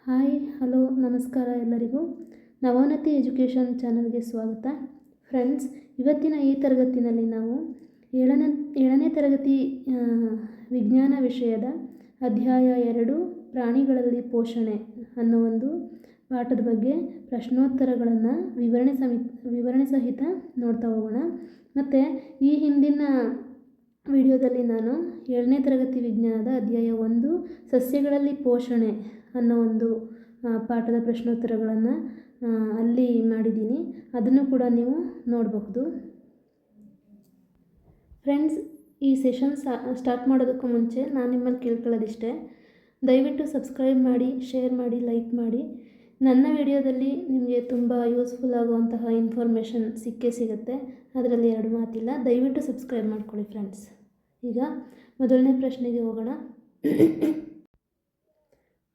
Hi hello ನಮಸ್ಕಾರ ಎಲ್ಲರಿಗೂ. ನವೋನ್ನತಿ education ಚಾನಲ್ಗೆ ಸ್ವಾಗತ. ಫ್ರೆಂಡ್ಸ್, ಇವತ್ತಿನ ಈ ತರಗತಿಯಲ್ಲಿ ನಾವು ಏಳನೇ ತರಗತಿ ವಿಜ್ಞಾನ ವಿಷಯದ ಅಧ್ಯಾಯ 2 ಪ್ರಾಣಿಗಳಲ್ಲಿ ಪೋಷಣೆ ಅನ್ನೋ ಒಂದು ಪಾಠದ ಬಗ್ಗೆ ಪ್ರಶ್ನೋತ್ತರಗಳನ್ನು ವಿವರಣೆ ಸಹಿತ ನೋಡ್ತಾ ಹೋಗೋಣ. ಮತ್ತು ಈ ಹಿಂದಿನ ವಿಡಿಯೋದಲ್ಲಿ ನಾನು 7ನೇ ತರಗತಿ ವಿಜ್ಞಾನದ ಅಧ್ಯಾಯ 1 ಸಸ್ಯಗಳಲ್ಲಿ ಪೋಷಣೆ ಅನ್ನೋ ಒಂದು ಪಾಠದ ಪ್ರಶ್ನೋತ್ತರಗಳನ್ನು ಅಲ್ಲಿ ಮಾಡಿದ್ದೀನಿ. ಅದನ್ನು ಕೂಡ ನೀವು ನೋಡಬಹುದು. ಫ್ರೆಂಡ್ಸ್, ಈ ಸೆಷನ್ ಸ್ಟಾರ್ಟ್ ಮಾಡೋದಕ್ಕೂ ಮುಂಚೆ ನಾನು ನಿಮ್ಮಲ್ಲಿ ಕೇಳ್ಕೊಳ್ಳೋದಿಷ್ಟೇ, ದಯವಿಟ್ಟು ಸಬ್ಸ್ಕ್ರೈಬ್ ಮಾಡಿ, ಶೇರ್ ಮಾಡಿ, ಲೈಕ್ ಮಾಡಿ. ನನ್ನ ವಿಡಿಯೋದಲ್ಲಿ ನಿಮಗೆ ತುಂಬ ಯೂಸ್ಫುಲ್ ಆಗುವಂತಹ ಇನ್ಫಾರ್ಮೇಷನ್ ಸಿಗುತ್ತೆ, ಅದರಲ್ಲಿ ಎರಡು ಮಾತಿಲ್ಲ. ದಯವಿಟ್ಟು ಸಬ್ಸ್ಕ್ರೈಬ್ ಮಾಡ್ಕೊಳ್ಳಿ ಫ್ರೆಂಡ್ಸ್. ಈಗ ಮೊದಲನೇ ಪ್ರಶ್ನೆಗೆ ಹೋಗೋಣ.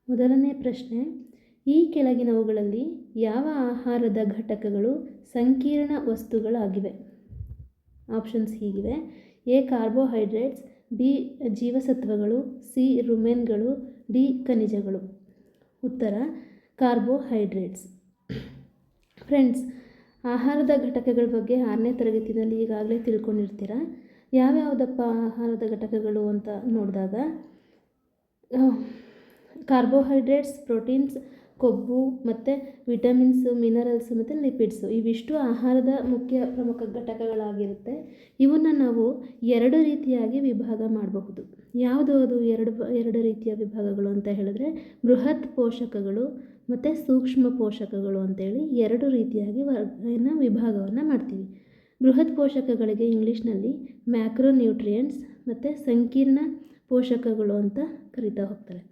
ಮೊದಲನೇ ಪ್ರಶ್ನೆ, ಈ ಕೆಳಗಿನವುಗಳಲ್ಲಿ ಯಾವ ಆಹಾರದ ಘಟಕಗಳು ಸಂಕೀರ್ಣ ವಸ್ತುಗಳಾಗಿವೆ? ಆಪ್ಷನ್ಸ್ ಹೀಗಿವೆ: ಎ ಕಾರ್ಬೋಹೈಡ್ರೇಟ್ಸ್, ಬಿ ಜೀವಸತ್ವಗಳು, ಸಿ ರುಮೆನ್ಗಳು, ಡಿ ಖನಿಜಗಳು. ಉತ್ತರ ಕಾರ್ಬೋಹೈಡ್ರೇಟ್ಸ್. ಫ್ರೆಂಡ್ಸ್, ಆಹಾರದ ಘಟಕಗಳ ಬಗ್ಗೆ 6ನೇ ತರಗತಿಯಲ್ಲಿ ಈಗಾಗಲೇ ತಿಳ್ಕೊಂಡಿರ್ತೀರ. ಯಾವ್ಯಾವುದಪ್ಪ ಆಹಾರದ ಘಟಕಗಳು ಅಂತ ನೋಡಿದಾಗ, ಕಾರ್ಬೋಹೈಡ್ರೇಟ್ಸ್, ಪ್ರೋಟೀನ್ಸ್, ಕೊಬ್ಬು ಮತ್ತು ವಿಟಮಿನ್ಸು, ಮಿನರಲ್ಸು ಮತ್ತು ಲಿಪಿಡ್ಸು, ಇವಿಷ್ಟು ಆಹಾರದ ಪ್ರಮುಖ ಘಟಕಗಳಾಗಿರುತ್ತೆ. ಇವನ್ನು ನಾವು 2 ರೀತಿಯಾಗಿ ವಿಭಾಗ ಮಾಡಬಹುದು. ಯಾವುದು ಅದು ಎರಡು ರೀತಿಯ ವಿಭಾಗಗಳು ಅಂತ ಹೇಳಿದ್ರೆ, ಬೃಹತ್ ಪೋಷಕಗಳು ಮತ್ತು ಸೂಕ್ಷ್ಮ ಪೋಷಕಗಳು ಅಂತೇಳಿ 2 ರೀತಿಯಾಗಿ ವಿಭಾಗವನ್ನು ಮಾಡ್ತೀವಿ. ಬೃಹತ್ ಪೋಷಕಗಳಿಗೆ ಇಂಗ್ಲೀಷ್ನಲ್ಲಿ ಮ್ಯಾಕ್ರೋನ್ಯೂಟ್ರಿಯೆಂಟ್ಸ್ ಮತ್ತು ಸಂಕೀರ್ಣ ಪೋಷಕಗಳು ಅಂತ ಕರಿತಾ ಹೋಗ್ತಾರೆ.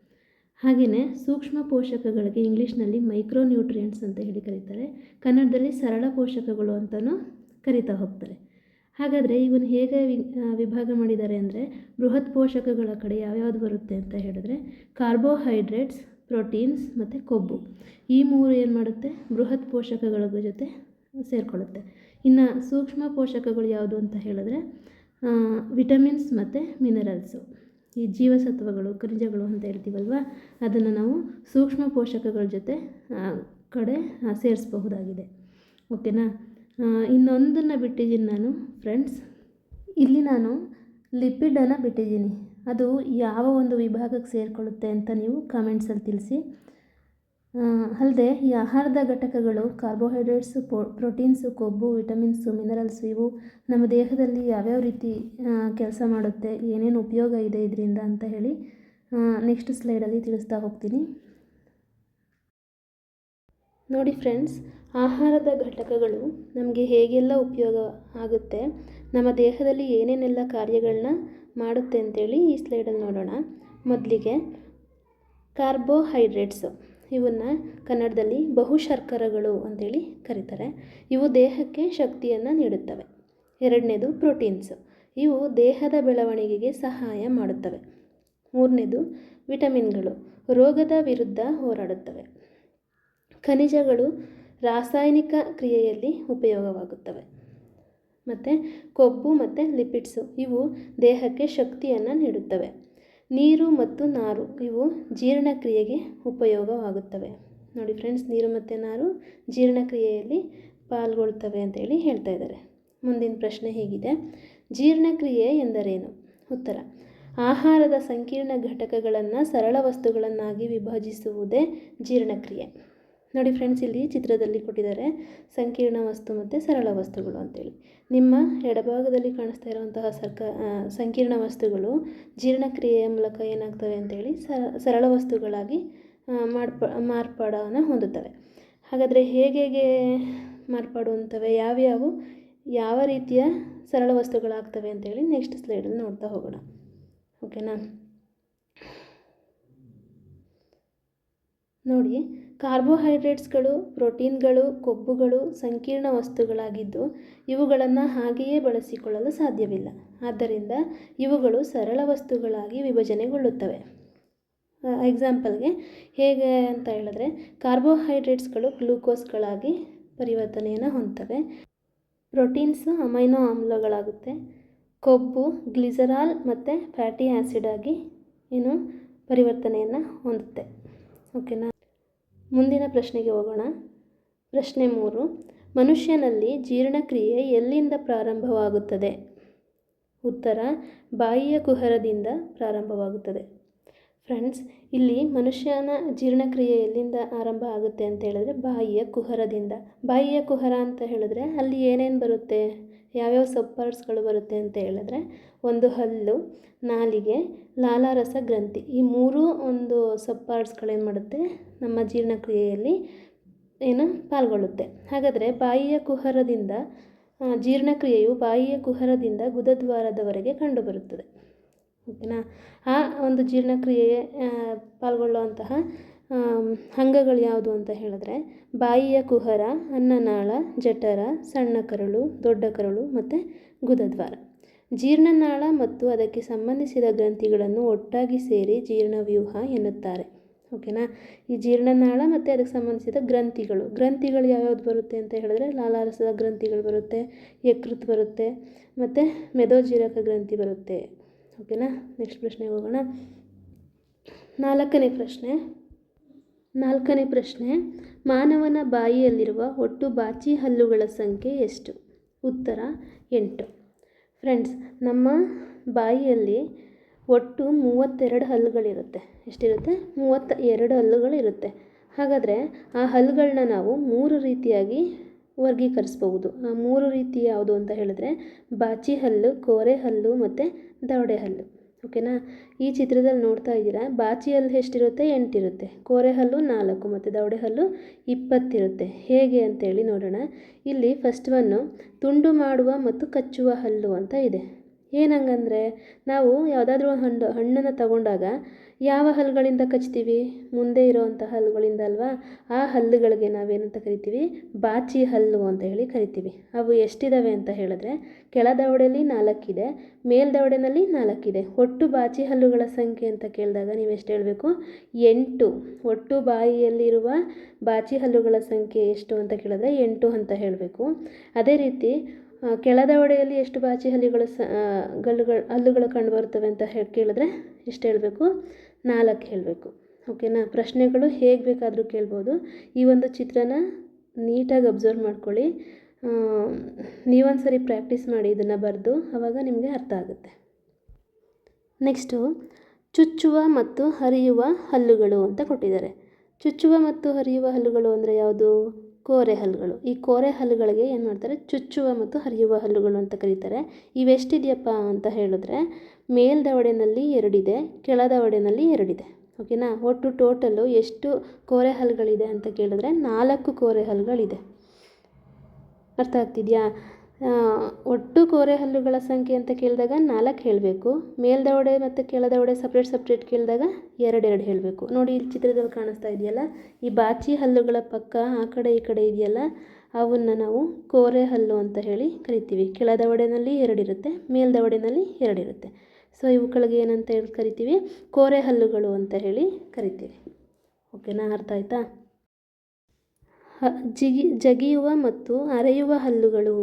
ಹಾಗೆಯೇ ಸೂಕ್ಷ್ಮ ಪೋಷಕಗಳಿಗೆ ಇಂಗ್ಲೀಷ್ನಲ್ಲಿ ಮೈಕ್ರೋನ್ಯೂಟ್ರಿಯೆಂಟ್ಸ್ ಅಂತ ಹೇಳಿ ಕರೀತಾರೆ. ಕನ್ನಡದಲ್ಲಿ ಸರಳ ಪೋಷಕಗಳು ಅಂತಲೂ ಕರಿತಾ ಹೋಗ್ತಾರೆ. ಹಾಗಾದರೆ ಇವನು ಹೇಗೆ ವಿಭಾಗ ಮಾಡಿದ್ದಾರೆ ಅಂದರೆ, ಬೃಹತ್ ಪೋಷಕಗಳ ಕಡೆ ಯಾವ್ಯಾವುದು ಬರುತ್ತೆ ಅಂತ ಹೇಳಿದ್ರೆ, ಕಾರ್ಬೋಹೈಡ್ರೇಟ್ಸ್, ಪ್ರೋಟೀನ್ಸ್ ಮತ್ತು ಕೊಬ್ಬು, ಈ 3 ಏನು ಮಾಡುತ್ತೆ, ಬೃಹತ್ ಪೋಷಕಗಳ ಜೊತೆ ಸೇರಿಕೊಳ್ಳುತ್ತೆ. ಇನ್ನು ಸೂಕ್ಷ್ಮ ಪೋಷಕಗಳು ಯಾವುದು ಅಂತ ಹೇಳಿದ್ರೆ, ವಿಟಮಿನ್ಸ್ ಮತ್ತು ಮಿನರಲ್ಸು, ಈ ಜೀವಸತ್ವಗಳು, ಖನಿಜಗಳು ಅಂತ ಹೇಳ್ತೀವಲ್ವ, ಅದನ್ನು ನಾವು ಸೂಕ್ಷ್ಮ ಪೋಷಕಗಳ ಜೊತೆ ಕಡೆ ಸೇರಿಸಬಹುದಾಗಿದೆ. ಓಕೆನಾ? ಇನ್ನೊಂದನ್ನು ಬಿಟ್ಟಿದ್ದೀನಿ ನಾನು ಫ್ರೆಂಡ್ಸ್. ಇಲ್ಲಿ ನಾನು ಲಿಪಿಡನ್ನು ಬಿಟ್ಟಿದ್ದೀನಿ. ಅದು ಯಾವ ಒಂದು ವಿಭಾಗಕ್ಕೆ ಸೇರಿಕೊಳ್ಳುತ್ತೆ ಅಂತ ನೀವು ಕಾಮೆಂಟ್ಸಲ್ಲಿ ತಿಳಿಸಿ. ಅಲ್ಲದೆ ಈ ಆಹಾರದ ಘಟಕಗಳು ಕಾರ್ಬೋಹೈಡ್ರೇಟ್ಸು, ಪ್ರೋಟೀನ್ಸು, ಕೊಬ್ಬು, ವಿಟಮಿನ್ಸು, ಮಿನರಲ್ಸು, ಇವು ನಮ್ಮ ದೇಹದಲ್ಲಿ ಯಾವ್ಯಾವ ರೀತಿ ಕೆಲಸ ಮಾಡುತ್ತೆ, ಏನೇನು ಉಪಯೋಗ ಇದೆ ಇದರಿಂದ ಅಂತ ಹೇಳಿ ನೆಕ್ಸ್ಟ್ ಸ್ಲೈಡಲ್ಲಿ ತಿಳಿಸ್ತಾ ಹೋಗ್ತೀನಿ. ನೋಡಿ ಫ್ರೆಂಡ್ಸ್, ಆಹಾರದ ಘಟಕಗಳು ನಮಗೆ ಹೇಗೆಲ್ಲ ಉಪಯೋಗ ಆಗುತ್ತೆ, ನಮ್ಮ ದೇಹದಲ್ಲಿ ಏನೇನೆಲ್ಲ ಕಾರ್ಯಗಳನ್ನ ಮಾಡುತ್ತೆ ಅಂತೇಳಿ ಈ ಸ್ಲೈಡಲ್ಲಿ ನೋಡೋಣ. ಮೊದಲಿಗೆ ಕಾರ್ಬೋಹೈಡ್ರೇಟ್ಸು, ಇವನ್ನು ಕನ್ನಡದಲ್ಲಿ ಬಹುಶರ್ಕರಗಳು ಅಂತೇಳಿ ಕರೀತಾರೆ. ಇವು ದೇಹಕ್ಕೆ ಶಕ್ತಿಯನ್ನು ನೀಡುತ್ತವೆ. ಎರಡನೇದು ಪ್ರೋಟೀನ್ಸು, ಇವು ದೇಹದ ಬೆಳವಣಿಗೆಗೆ ಸಹಾಯ ಮಾಡುತ್ತವೆ. ಮೂರನೇದು ವಿಟಮಿನ್ಗಳು, ರೋಗದ ವಿರುದ್ಧ ಹೋರಾಡುತ್ತವೆ. ಖನಿಜಗಳು ರಾಸಾಯನಿಕ ಕ್ರಿಯೆಯಲ್ಲಿ ಉಪಯೋಗವಾಗುತ್ತವೆ. ಮತ್ತು ಕೊಬ್ಬು ಮತ್ತು ಲಿಪಿಡ್ಸು, ಇವು ದೇಹಕ್ಕೆ ಶಕ್ತಿಯನ್ನು ನೀಡುತ್ತವೆ. ನೀರು ಮತ್ತು ನಾರು, ಇವು ಜೀರ್ಣಕ್ರಿಯೆಗೆ ಉಪಯೋಗವಾಗುತ್ತವೆ. ನೋಡಿ ಫ್ರೆಂಡ್ಸ್, ನೀರು ಮತ್ತು ನಾರು ಜೀರ್ಣಕ್ರಿಯೆಯಲ್ಲಿ ಪಾಲ್ಗೊಳ್ತವೆ ಅಂತೇಳಿ ಹೇಳ್ತಾ ಇದ್ದಾರೆ. ಮುಂದಿನ ಪ್ರಶ್ನೆ ಹೀಗಿದೆ: ಜೀರ್ಣಕ್ರಿಯೆ ಎಂದರೇನು? ಉತ್ತರ: ಆಹಾರದ ಸಂಕೀರ್ಣ ಘಟಕಗಳನ್ನು ಸರಳ ವಸ್ತುಗಳನ್ನಾಗಿ ವಿಭಜಿಸುವುದೇ ಜೀರ್ಣಕ್ರಿಯೆ. ನೋಡಿ ಫ್ರೆಂಡ್ಸ್, ಇಲ್ಲಿ ಚಿತ್ರದಲ್ಲಿ ಕೊಟ್ಟಿದ್ದಾರೆ ಸಂಕೀರ್ಣ ವಸ್ತು ಮತ್ತು ಸರಳ ವಸ್ತುಗಳು ಅಂತೇಳಿ. ನಿಮ್ಮ ಎಡಭಾಗದಲ್ಲಿ ಕಾಣಿಸ್ತಾ ಇರುವಂತಹ ಸಂಕೀರ್ಣ ವಸ್ತುಗಳು ಜೀರ್ಣಕ್ರಿಯೆಯ ಮೂಲಕ ಏನಾಗ್ತವೆ ಅಂತೇಳಿ ಸರಳ ವಸ್ತುಗಳಾಗಿ ಮಾರ್ಪಾಡನ್ನು ಹೊಂದುತ್ತವೆ. ಹಾಗಾದರೆ ಹೇಗೆ ಮಾರ್ಪಾಡು ಹೊಂದುತ್ತವೆ, ಯಾವ ರೀತಿಯ ಸರಳ ವಸ್ತುಗಳಾಗ್ತವೆ ಅಂತೇಳಿ ನೆಕ್ಸ್ಟ್ ಸ್ಲೈಡಲ್ಲಿ ನೋಡ್ತಾ ಹೋಗೋಣ. ಓಕೆನಾ? ನೋಡಿ, ಕಾರ್ಬೋಹೈಡ್ರೇಟ್ಸ್ಗಳು, ಪ್ರೋಟೀನ್ಗಳು, ಕೊಬ್ಬುಗಳು ಸಂಕೀರ್ಣ ವಸ್ತುಗಳಾಗಿದ್ದು ಇವುಗಳನ್ನು ಹಾಗೆಯೇ ಬಳಸಿಕೊಳ್ಳಲು ಸಾಧ್ಯವಿಲ್ಲ. ಆದ್ದರಿಂದ ಇವುಗಳು ಸರಳ ವಸ್ತುಗಳಾಗಿ ವಿಭಜನೆಗೊಳ್ಳುತ್ತವೆ. ಎಕ್ಸಾಂಪಲ್ಗೆ ಹೇಗೆ ಅಂತ ಹೇಳಿದ್ರೆ, ಕಾರ್ಬೋಹೈಡ್ರೇಟ್ಸ್ಗಳು ಗ್ಲೂಕೋಸ್ಗಳಾಗಿ ಪರಿವರ್ತನೆಯನ್ನು ಹೊಂದುತ್ತವೆ. ಪ್ರೋಟೀನ್ಸು ಅಮೈನೋ ಆಮ್ಲಗಳಾಗುತ್ತೆ. ಕೊಬ್ಬು ಗ್ಲಿಸರಾಲ್ ಮತ್ತು ಫ್ಯಾಟಿ ಆ್ಯಸಿಡ್ ಆಗಿ ಪರಿವರ್ತನೆಯನ್ನು ಹೊಂದುತ್ತೆ. ಓಕೆನಾ? ಮುಂದಿನ ಪ್ರಶ್ನೆಗೆ ಹೋಗೋಣ. ಪ್ರಶ್ನೆ 3. ಮನುಷ್ಯನಲ್ಲಿ ಜೀರ್ಣಕ್ರಿಯೆ ಎಲ್ಲಿಂದ ಪ್ರಾರಂಭವಾಗುತ್ತದೆ? ಉತ್ತರ: ಬಾಯಿಯ ಕುಹರದಿಂದ ಪ್ರಾರಂಭವಾಗುತ್ತದೆ. ಫ್ರೆಂಡ್ಸ್, ಇಲ್ಲಿ ಮನುಷ್ಯನ ಜೀರ್ಣಕ್ರಿಯೆ ಎಲ್ಲಿಂದ ಆರಂಭ ಆಗುತ್ತೆ ಅಂತ ಹೇಳಿದ್ರೆ ಬಾಯಿಯ ಕುಹರದಿಂದ. ಬಾಯಿಯ ಕುಹರ ಅಂತ ಹೇಳಿದ್ರೆ ಅಲ್ಲಿ ಏನೇನು ಬರುತ್ತೆ, ಯಾವ್ಯಾವ ಸಬ್ ಪಾರ್ಟ್ಸ್ಗಳು ಬರುತ್ತೆ ಅಂತ ಹೇಳಿದ್ರೆ, ಒಂದು ಹಲ್ಲು, ನಾಲಿಗೆ, ಲಾಲಾರಸ ಗ್ರಂಥಿ. ಈ ಮೂರು ಒಂದು ಸಬ್ ಪಾರ್ಟ್ಸ್ಗಳೇನು ಮಾಡುತ್ತೆ, ನಮ್ಮ ಜೀರ್ಣಕ್ರಿಯೆಯಲ್ಲಿ ಪಾಲ್ಗೊಳ್ಳುತ್ತೆ. ಹಾಗಾದರೆ ಬಾಯಿಯ ಕುಹರದಿಂದ ಜೀರ್ಣಕ್ರಿಯೆಯು ಬಾಯಿಯ ಕುಹರದಿಂದ ಗುದದ್ವಾರದವರೆಗೆ ಕಂಡುಬರುತ್ತದೆ. ಓಕೆನಾ? ಆ ಒಂದು ಜೀರ್ಣಕ್ರಿಯೆಗೆ ಪಾಲ್ಗೊಳ್ಳುವಂತಹ ಅಂಗಗಳು ಯಾವುದು ಅಂತ ಹೇಳಿದ್ರೆ ಬಾಯಿಯ ಕುಹರ, ಅನ್ನನಾಳ, ಜಠರ, ಸಣ್ಣ ಕರಳು, ದೊಡ್ಡ ಕರಳು ಮತ್ತು ಗುದದ್ವಾರ. ಜೀರ್ಣನಾಳ ಮತ್ತು ಅದಕ್ಕೆ ಸಂಬಂಧಿಸಿದ ಗ್ರಂಥಿಗಳನ್ನು ಒಟ್ಟಾಗಿ ಸೇರಿ ಜೀರ್ಣವ್ಯೂಹ ಎನ್ನುತ್ತಾರೆ. ಓಕೆನಾ? ಈ ಜೀರ್ಣನಾಳ ಮತ್ತು ಅದಕ್ಕೆ ಸಂಬಂಧಿಸಿದ ಗ್ರಂಥಿಗಳು ಯಾವ್ಯಾವ್ದು ಬರುತ್ತೆ ಅಂತ ಹೇಳಿದ್ರೆ ಲಾಲಾರಸದ ಗ್ರಂಥಿಗಳು ಬರುತ್ತೆ, ಯಕೃತ್ ಬರುತ್ತೆ ಮತ್ತು ಮೆದೋಜೀರಕ ಗ್ರಂಥಿ ಬರುತ್ತೆ. ಓಕೆನಾ? ನೆಕ್ಸ್ಟ್ ಪ್ರಶ್ನೆಗೆ ಹೋಗೋಣ. ನಾಲ್ಕನೇ ಪ್ರಶ್ನೆ. ಮಾನವನ ಬಾಯಿಯಲ್ಲಿರುವ ಒಟ್ಟು ಬಾಚಿ ಹಲ್ಲುಗಳ ಸಂಖ್ಯೆ ಎಷ್ಟು? ಉತ್ತರ: 8. ಫ್ರೆಂಡ್ಸ್, ನಮ್ಮ ಬಾಯಿಯಲ್ಲಿ ಒಟ್ಟು 32 ಹಲ್ಲುಗಳಿರುತ್ತೆ. ಎಷ್ಟಿರುತ್ತೆ? 32 ಹಲ್ಲುಗಳಿರುತ್ತೆ. ಹಾಗಾದರೆ ಆ ಹಲ್ಲುಗಳನ್ನ ನಾವು 3 ರೀತಿಯಾಗಿ ವರ್ಗೀಕರಿಸ್ಬಹುದು. ಆ 3 ರೀತಿ ಯಾವುದು ಅಂತ ಹೇಳಿದ್ರೆ ಬಾಚಿ ಹಲ್ಲು, ಕೋರೆ ಹಲ್ಲು ಮತ್ತು ದವಡೆ ಹಲ್ಲು. ಓಕೆನಾ? ಈ ಚಿತ್ರದಲ್ಲಿ ನೋಡ್ತಾ ಇದ್ದೀರಾ, ಬಾಚಿ ಹಲ್ಲು ಎಷ್ಟಿರುತ್ತೆ? 8 ಇರುತ್ತೆ. ಕೋರೆ ಹಲ್ಲು 4 ಮತ್ತು ದವಡೆ ಹಲ್ಲು 20 ಇರುತ್ತೆ. ಹೇಗೆ ಅಂತೇಳಿ ನೋಡೋಣ. ಇಲ್ಲಿ ಫಸ್ಟ್ ಒನ್ನು ತುಂಡು ಮಾಡುವ ಮತ್ತು ಕಚ್ಚುವ ಹಲ್ಲು ಅಂತ ಇದೆ. ಏನಂಗಂದರೆ, ನಾವು ಯಾವುದಾದ್ರೂ ಹಣ್ಣನ್ನು ತಗೊಂಡಾಗ ಯಾವ ಹಲ್ಲುಗಳಿಂದ ಕಚ್ತೀವಿ? ಮುಂದೆ ಇರೋವಂಥ ಹಲ್ಲುಗಳಿಂದ ಅಲ್ವಾ? ಆ ಹಲ್ಲುಗಳಿಗೆ ನಾವೇನಂತ ಕರಿತೀವಿ? ಬಾಚಿ ಹಲ್ಲು ಅಂತ ಹೇಳಿ ಕರಿತೀವಿ. ಅವು ಎಷ್ಟಿದ್ದಾವೆ ಅಂತ ಹೇಳಿದ್ರೆ ಕೆಳದವಡೆಯಲ್ಲಿ 4 ಇದೆ, ಮೇಲ್ದವಡೆಯಲ್ಲಿ 4 ಇದೆ. ಒಟ್ಟು ಬಾಚಿ ಹಲ್ಲುಗಳ ಸಂಖ್ಯೆ ಅಂತ ಕೇಳಿದಾಗ ನೀವು ಎಷ್ಟು ಹೇಳಬೇಕು? 8. ಒಟ್ಟು ಬಾಯಿಯಲ್ಲಿರುವ ಬಾಚಿ ಹಲ್ಲುಗಳ ಸಂಖ್ಯೆ ಎಷ್ಟು ಅಂತ ಕೇಳಿದ್ರೆ 8 ಅಂತ ಹೇಳಬೇಕು. ಅದೇ ರೀತಿ ಕೆಳದವಡೆಯಲ್ಲಿ ಎಷ್ಟು ಬಾಚಿ ಹಲ್ಲುಗಳು ಕಂಡುಬರ್ತವೆ ಅಂತ ಕೇಳಿದ್ರೆ ಎಷ್ಟು ಹೇಳಬೇಕು? 4 ಹೇಳಬೇಕು. ಓಕೆನಾ? ಪ್ರಶ್ನೆಗಳು ಹೇಗೆ ಬೇಕಾದರೂ ಕೇಳ್ಬೋದು. ಈ ಒಂದು ಚಿತ್ರನ ನೀಟಾಗಿ ಅಬ್ಸರ್ವ್ ಮಾಡ್ಕೊಳ್ಳಿ. ನೀವೊಂದು ಸರಿ ಪ್ರಾಕ್ಟೀಸ್ ಮಾಡಿ ಇದನ್ನು ಬರೆದು, ಆವಾಗ ನಿಮಗೆ ಅರ್ಥ ಆಗುತ್ತೆ. ನೆಕ್ಸ್ಟು ಚುಚ್ಚುವ ಮತ್ತು ಹರಿಯುವ ಹಲ್ಲುಗಳು ಅಂತ ಕೊಟ್ಟಿದ್ದಾರೆ. ಚುಚ್ಚುವ ಮತ್ತು ಹರಿಯುವ ಹಲ್ಲುಗಳು ಅಂದರೆ ಯಾವುದು? ಕೋರೆ ಹಲ್ಲುಗಳು. ಈ ಕೋರೆ ಹಲ್ಲುಗಳಿಗೆ ಏನು ಮಾಡ್ತಾರೆ? ಚುಚ್ಚುವ ಮತ್ತು ಹರಿಯುವ ಹಲ್ಲುಗಳು ಅಂತ ಕರೀತಾರೆ. ಇವೆಷ್ಟಿದೆಯಪ್ಪ ಅಂತ ಹೇಳಿದ್ರೆ ಮೇಲ್ದವಡೆಯಲ್ಲಿ 2 ಇದೆ, ಕೆಳದವಡೆಯಲ್ಲಿ 2 ಇದೆ. ಓಕೆನಾ? ಒಟ್ಟು ಟೋಟಲ್ಲು ಎಷ್ಟು ಕೋರೆ ಹಲ್ಲುಗಳಿದೆ ಅಂತ ಕೇಳಿದ್ರೆ 4 ಕೋರೆ ಹಲ್ಲುಗಳಿದೆ. ಅರ್ಥ ಆಗ್ತಿದೆಯಾ? ಒಟ್ಟು ಕೋರೆ ಹಲ್ಲುಗಳ ಸಂಖ್ಯೆ ಅಂತ ಕೇಳಿದಾಗ 4 ಹೇಳಬೇಕು. ಮೇಲ್ದವಡೆ ಮತ್ತು ಕೆಳದವಡೆ ಸಪ್ರೇಟ್ ಕೇಳಿದಾಗ 2 ಹೇಳಬೇಕು. ನೋಡಿ, ಇಲ್ಲಿ ಚಿತ್ರದಲ್ಲಿ ಕಾಣಿಸ್ತಾ ಇದೆಯಲ್ಲ, ಈ ಬಾಚಿ ಹಲ್ಲುಗಳ ಪಕ್ಕ ಆ ಕಡೆ ಈ ಕಡೆ ಇದೆಯಲ್ಲ, ಅವನ್ನು ನಾವು ಕೋರೆ ಹಲ್ಲು ಅಂತ ಹೇಳಿ ಕರಿತೀವಿ. ಕೆಳದವಡೆಯಲ್ಲಿ 2 ಇರುತ್ತೆ, ಮೇಲ್ದವಡೆಯಲ್ಲಿ 2 ಇರುತ್ತೆ. ಸೊ ಇವುಗಳಿಗೆ ಏನಂತ ಹೇಳಿ ಕರಿತೀವಿ? ಕೋರೆ ಹಲ್ಲುಗಳು ಅಂತ ಹೇಳಿ ಕರಿತೀವಿ. ಓಕೆನಾ? ಅರ್ಥ ಆಯ್ತಾ? ಜಗಿಯುವ ಮತ್ತು ಅರೆಯುವ ಹಲ್ಲುಗಳು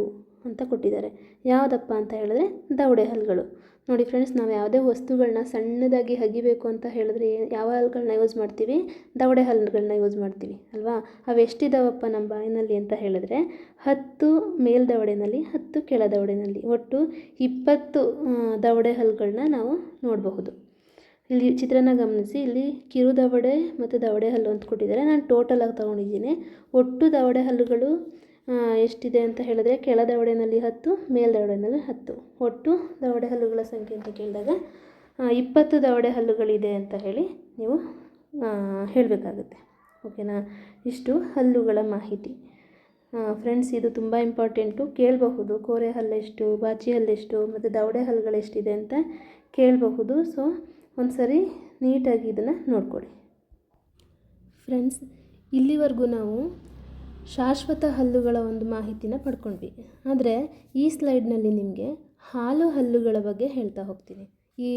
ಅಂತ ಕೊಟ್ಟಿದ್ದಾರೆ. ಯಾವುದಪ್ಪ ಅಂತ ಹೇಳಿದ್ರೆ ದವಡೆ ಹಲ್ಲುಗಳು. ನೋಡಿ ಫ್ರೆಂಡ್ಸ್, ನಾವು ಯಾವುದೇ ವಸ್ತುಗಳನ್ನ ಸಣ್ಣದಾಗಿ ಅಗಿಬೇಕು ಅಂತ ಹೇಳಿದ್ರೆ ಯಾವ ಹಲ್ಲುಗಳನ್ನ ಯೂಸ್ ಮಾಡ್ತೀವಿ? ದವಡೆ ಹಲ್ಲುಗಳನ್ನ ಯೂಸ್ ಮಾಡ್ತೀವಿ ಅಲ್ವಾ? ಅವು ಎಷ್ಟಿದಾವಪ್ಪ ನಮ್ಮ ಬಾಯಿನಲ್ಲಿ ಅಂತ ಹೇಳಿದ್ರೆ 10 ಮೇಲ್ದವಡೆಯಲ್ಲಿ, 10 ಕೆಳದವಡೆಯಲ್ಲಿ, ಒಟ್ಟು 20 ದವಡೆ ಹಲ್ಲುಗಳನ್ನ ನಾವು ನೋಡಬಹುದು. ಇಲ್ಲಿ ಚಿತ್ರನ ಗಮನಿಸಿ. ಇಲ್ಲಿ ಕಿರು ದವಡೆ ಮತ್ತು ದವಡೆ ಹಲ್ಲು ಅಂತ ಕೊಟ್ಟಿದ್ದಾರೆ. ನಾನು ಟೋಟಲಾಗಿ ತೊಗೊಂಡಿದ್ದೀನಿ. ಒಟ್ಟು ದವಡೆ ಹಲ್ಲುಗಳು ಎಷ್ಟಿದೆ ಅಂತ ಹೇಳಿದ್ರೆ ಕೆಳದವಡೆಯಲ್ಲಿ 10, ಮೇಲ್ದವಡೆಯಲ್ಲಿ 10. ಒಟ್ಟು ದವಡೆ ಹಲ್ಲುಗಳ ಸಂಖ್ಯೆ ಅಂತ ಕೇಳಿದಾಗ 20 ದವಡೆ ಹಲ್ಲುಗಳಿದೆ ಅಂತ ಹೇಳಿ ನೀವು ಹೇಳಬೇಕಾಗುತ್ತೆ. ಓಕೆನಾ? ಇಷ್ಟು ಹಲ್ಲುಗಳ ಮಾಹಿತಿ. ಫ್ರೆಂಡ್ಸ್, ಇದು ತುಂಬ ಇಂಪಾರ್ಟೆಂಟು. ಕೇಳಬಹುದು, ಕೋರೆ ಹಲ್ಲೆಷ್ಟು, ಬಾಚಿ ಹಲ್ಲೆಷ್ಟು ಮತ್ತು ದವಡೆ ಹಲ್ಲುಗಳೆಷ್ಟಿದೆ ಅಂತ ಕೇಳಬಹುದು. ಸೊ ಒಂದು ಸರಿ ನೀಟಾಗಿ ಇದನ್ನು ನೋಡ್ಕೊಳ್ಳಿ. ಫ್ರೆಂಡ್ಸ್, ಇಲ್ಲಿವರೆಗೂ ನಾವು ಶಾಶ್ವತ ಹಲ್ಲುಗಳ ಒಂದು ಮಾಹಿತಿನ ಪಡ್ಕೊಂಡ್ವಿ. ಆದರೆ ಈ ಸ್ಲೈಡ್ನಲ್ಲಿ ನಿಮಗೆ ಹಾಲು ಹಲ್ಲುಗಳ ಬಗ್ಗೆ ಹೇಳ್ತಾ ಹೋಗ್ತೀನಿ. ಈ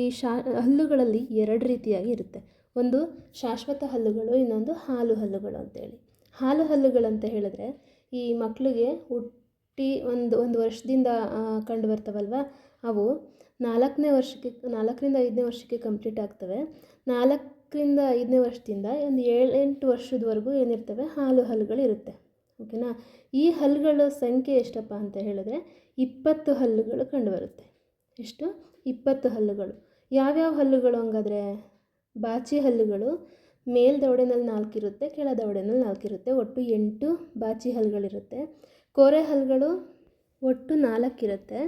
ಹಲ್ಲುಗಳಲ್ಲಿ 2 ರೀತಿಯಾಗಿ ಇರುತ್ತೆ. ಒಂದು ಶಾಶ್ವತ ಹಲ್ಲುಗಳು, ಇನ್ನೊಂದು ಹಾಲು ಹಲ್ಲುಗಳು ಅಂತೇಳಿ. ಹಾಲು ಹಲ್ಲುಗಳಂತ ಹೇಳಿದ್ರೆ ಈ ಮಕ್ಕಳಿಗೆ ಹುಟ್ಟಿ ಒಂದು ವರ್ಷದಿಂದ ಕಂಡು ಬರ್ತವಲ್ವ, ಅವು 4ರಿಂದ 5ನೇ ವರ್ಷಕ್ಕೆ ಕಂಪ್ಲೀಟ್ ಆಗ್ತವೆ. 4ರಿಂದ 5ನೇ ವರ್ಷದಿಂದ ಒಂದು 7-8 ವರ್ಷದವರೆಗೂ ಏನಿರ್ತವೆ ಹಲ್ಲುಗಳಿರುತ್ತೆ. ಓಕೆನಾ. ಈ ಹಲ್ಲುಗಳ ಸಂಖ್ಯೆ ಎಷ್ಟಪ್ಪ ಅಂತ ಹೇಳಿದ್ರೆ 20 ಹಲ್ಲುಗಳು ಕಂಡುಬರುತ್ತೆ. ಎಷ್ಟು? 20 ಹಲ್ಲುಗಳು. ಯಾವ್ಯಾವ ಹಲ್ಲುಗಳು ಹಂಗಾದರೆ? ಬಾಚಿ ಹಲ್ಲುಗಳು ಮೇಲ್ದವಡೆನಲ್ಲಿ 4 ಇರುತ್ತೆ, ಕೆಳದವಡೆನಲ್ಲಿ 4 ಇರುತ್ತೆ. ಒಟ್ಟು 8 ಬಾಚಿ ಹಲ್ಲುಗಳಿರುತ್ತೆ. ಕೋರೆ ಹಲ್ಲುಗಳು ಒಟ್ಟು 4 ಇರುತ್ತೆ.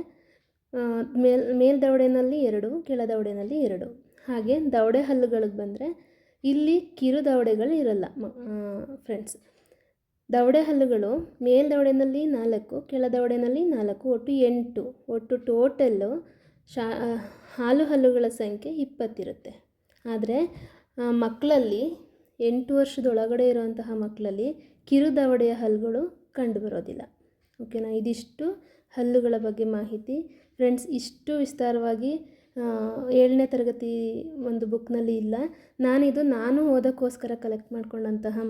ಮೇಲ್ದವಡೆನಲ್ಲಿ 2, ಕೆಳದವಡೆನಲ್ಲಿ 2. ಹಾಗೆ ದವಡೆ ಹಲ್ಲುಗಳಿಗೆ ಬಂದರೆ ಇಲ್ಲಿ ಕಿರು ದವಡೆಗಳು ಇರಲ್ಲ ಫ್ರೆಂಡ್ಸ್. ದವಡೆ ಹಲ್ಲುಗಳು ಮೇಲ್ದವಡೆನಲ್ಲಿ 4, ಕೆಳದವಡೆನಲ್ಲಿ 4, ಒಟ್ಟು 8. ಒಟ್ಟು ಟೋಟಲ್ಲು ಹಾಲು ಹಲ್ಲುಗಳ ಸಂಖ್ಯೆ 20 ಇರುತ್ತೆ. ಆದರೆ ಮಕ್ಕಳಲ್ಲಿ 8 ವರ್ಷದೊಳಗಡೆ ಇರುವಂತಹ ಮಕ್ಕಳಲ್ಲಿ ಕಿರು ದವಡೆಯ ಹಲ್ಲುಗಳು ಕಂಡುಬರೋದಿಲ್ಲ. ಓಕೆನಾ. ಇದಿಷ್ಟು ಹಲ್ಲುಗಳ ಬಗ್ಗೆ ಮಾಹಿತಿ ಫ್ರೆಂಡ್ಸ್. ಇಷ್ಟು ವಿಸ್ತಾರವಾಗಿ 7ನೇ ತರಗತಿ ಒಂದು ಬುಕ್ನಲ್ಲಿ ಇಲ್ಲ. ನಾನು ಓದೋಕ್ಕೋಸ್ಕರ ಕಲೆಕ್ಟ್ ಮಾಡ್ಕೊಂಡಂತಹ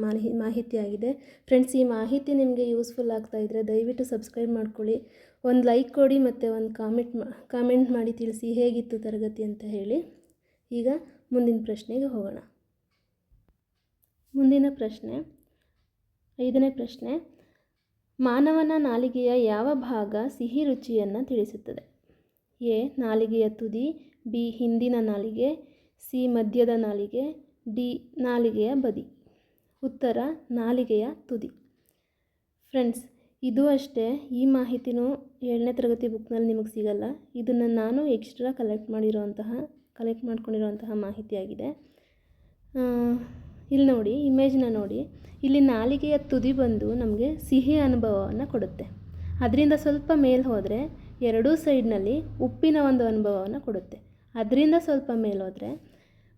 ಮಾಹಿತಿಯಾಗಿದೆ ಫ್ರೆಂಡ್ಸ್. ಈ ಮಾಹಿತಿ ನಿಮಗೆ ಯೂಸ್ಫುಲ್ ಆಗ್ತಾಯಿದ್ರೆ ದಯವಿಟ್ಟು ಸಬ್ಸ್ಕ್ರೈಬ್ ಮಾಡ್ಕೊಳ್ಳಿ, ಒಂದು ಲೈಕ್ ಕೊಡಿ ಮತ್ತು ಒಂದು ಕಾಮೆಂಟ್ ಮಾಡಿ ತಿಳಿಸಿ ಹೇಗಿತ್ತು ತರಗತಿ ಅಂತ ಹೇಳಿ. ಈಗ ಮುಂದಿನ ಪ್ರಶ್ನೆಗೆ ಹೋಗೋಣ. ಮುಂದಿನ ಪ್ರಶ್ನೆ 5ನೇ ಪ್ರಶ್ನೆ. ಮಾನವನ ನಾಲಿಗೆಯ ಯಾವ ಭಾಗ ಸಿಹಿ ರುಚಿಯನ್ನು ತಿಳಿಸುತ್ತದೆ? ಎ ನಾಲಿಗೆಯ ತುದಿ, ಬಿ ಹಿಂದಿನ ನಾಲಿಗೆ, ಸಿ ಮಧ್ಯದ ನಾಲಿಗೆ, ಡಿ ನಾಲಿಗೆಯ ಬದಿ. ಉತ್ತರ ನಾಲಿಗೆಯ ತುದಿ. ಫ್ರೆಂಡ್ಸ್, ಇದು ಅಷ್ಟೇ, ಈ ಮಾಹಿತಿನೂ 7ನೇ ತರಗತಿ ಬುಕ್ನಲ್ಲಿ ನಿಮಗೆ ಸಿಗಲ್ಲ. ಇದನ್ನು ನಾನು ಎಕ್ಸ್ಟ್ರಾ ಕಲೆಕ್ಟ್ ಮಾಡ್ಕೊಂಡಿರೋಂತಹ ಮಾಹಿತಿಯಾಗಿದೆ. ಇಲ್ಲಿ ನೋಡಿ, ಇಮೇಜ್ನ ನೋಡಿ. ಇಲ್ಲಿ ನಾಲಿಗೆಯ ತುದಿ ಬಂದು ನಮಗೆ ಸಿಹಿ ಅನುಭವವನ್ನು ಕೊಡುತ್ತೆ. ಅದರಿಂದ ಸ್ವಲ್ಪ ಮೇಲೆ ಹೋದರೆ ಎರಡೂ ಸೈಡ್ನಲ್ಲಿ ಉಪ್ಪಿನ ಒಂದು ಅನುಭವವನ್ನು ಕೊಡುತ್ತೆ. ಅದರಿಂದ ಸ್ವಲ್ಪ ಮೇಲೆ ಹೋದರೆ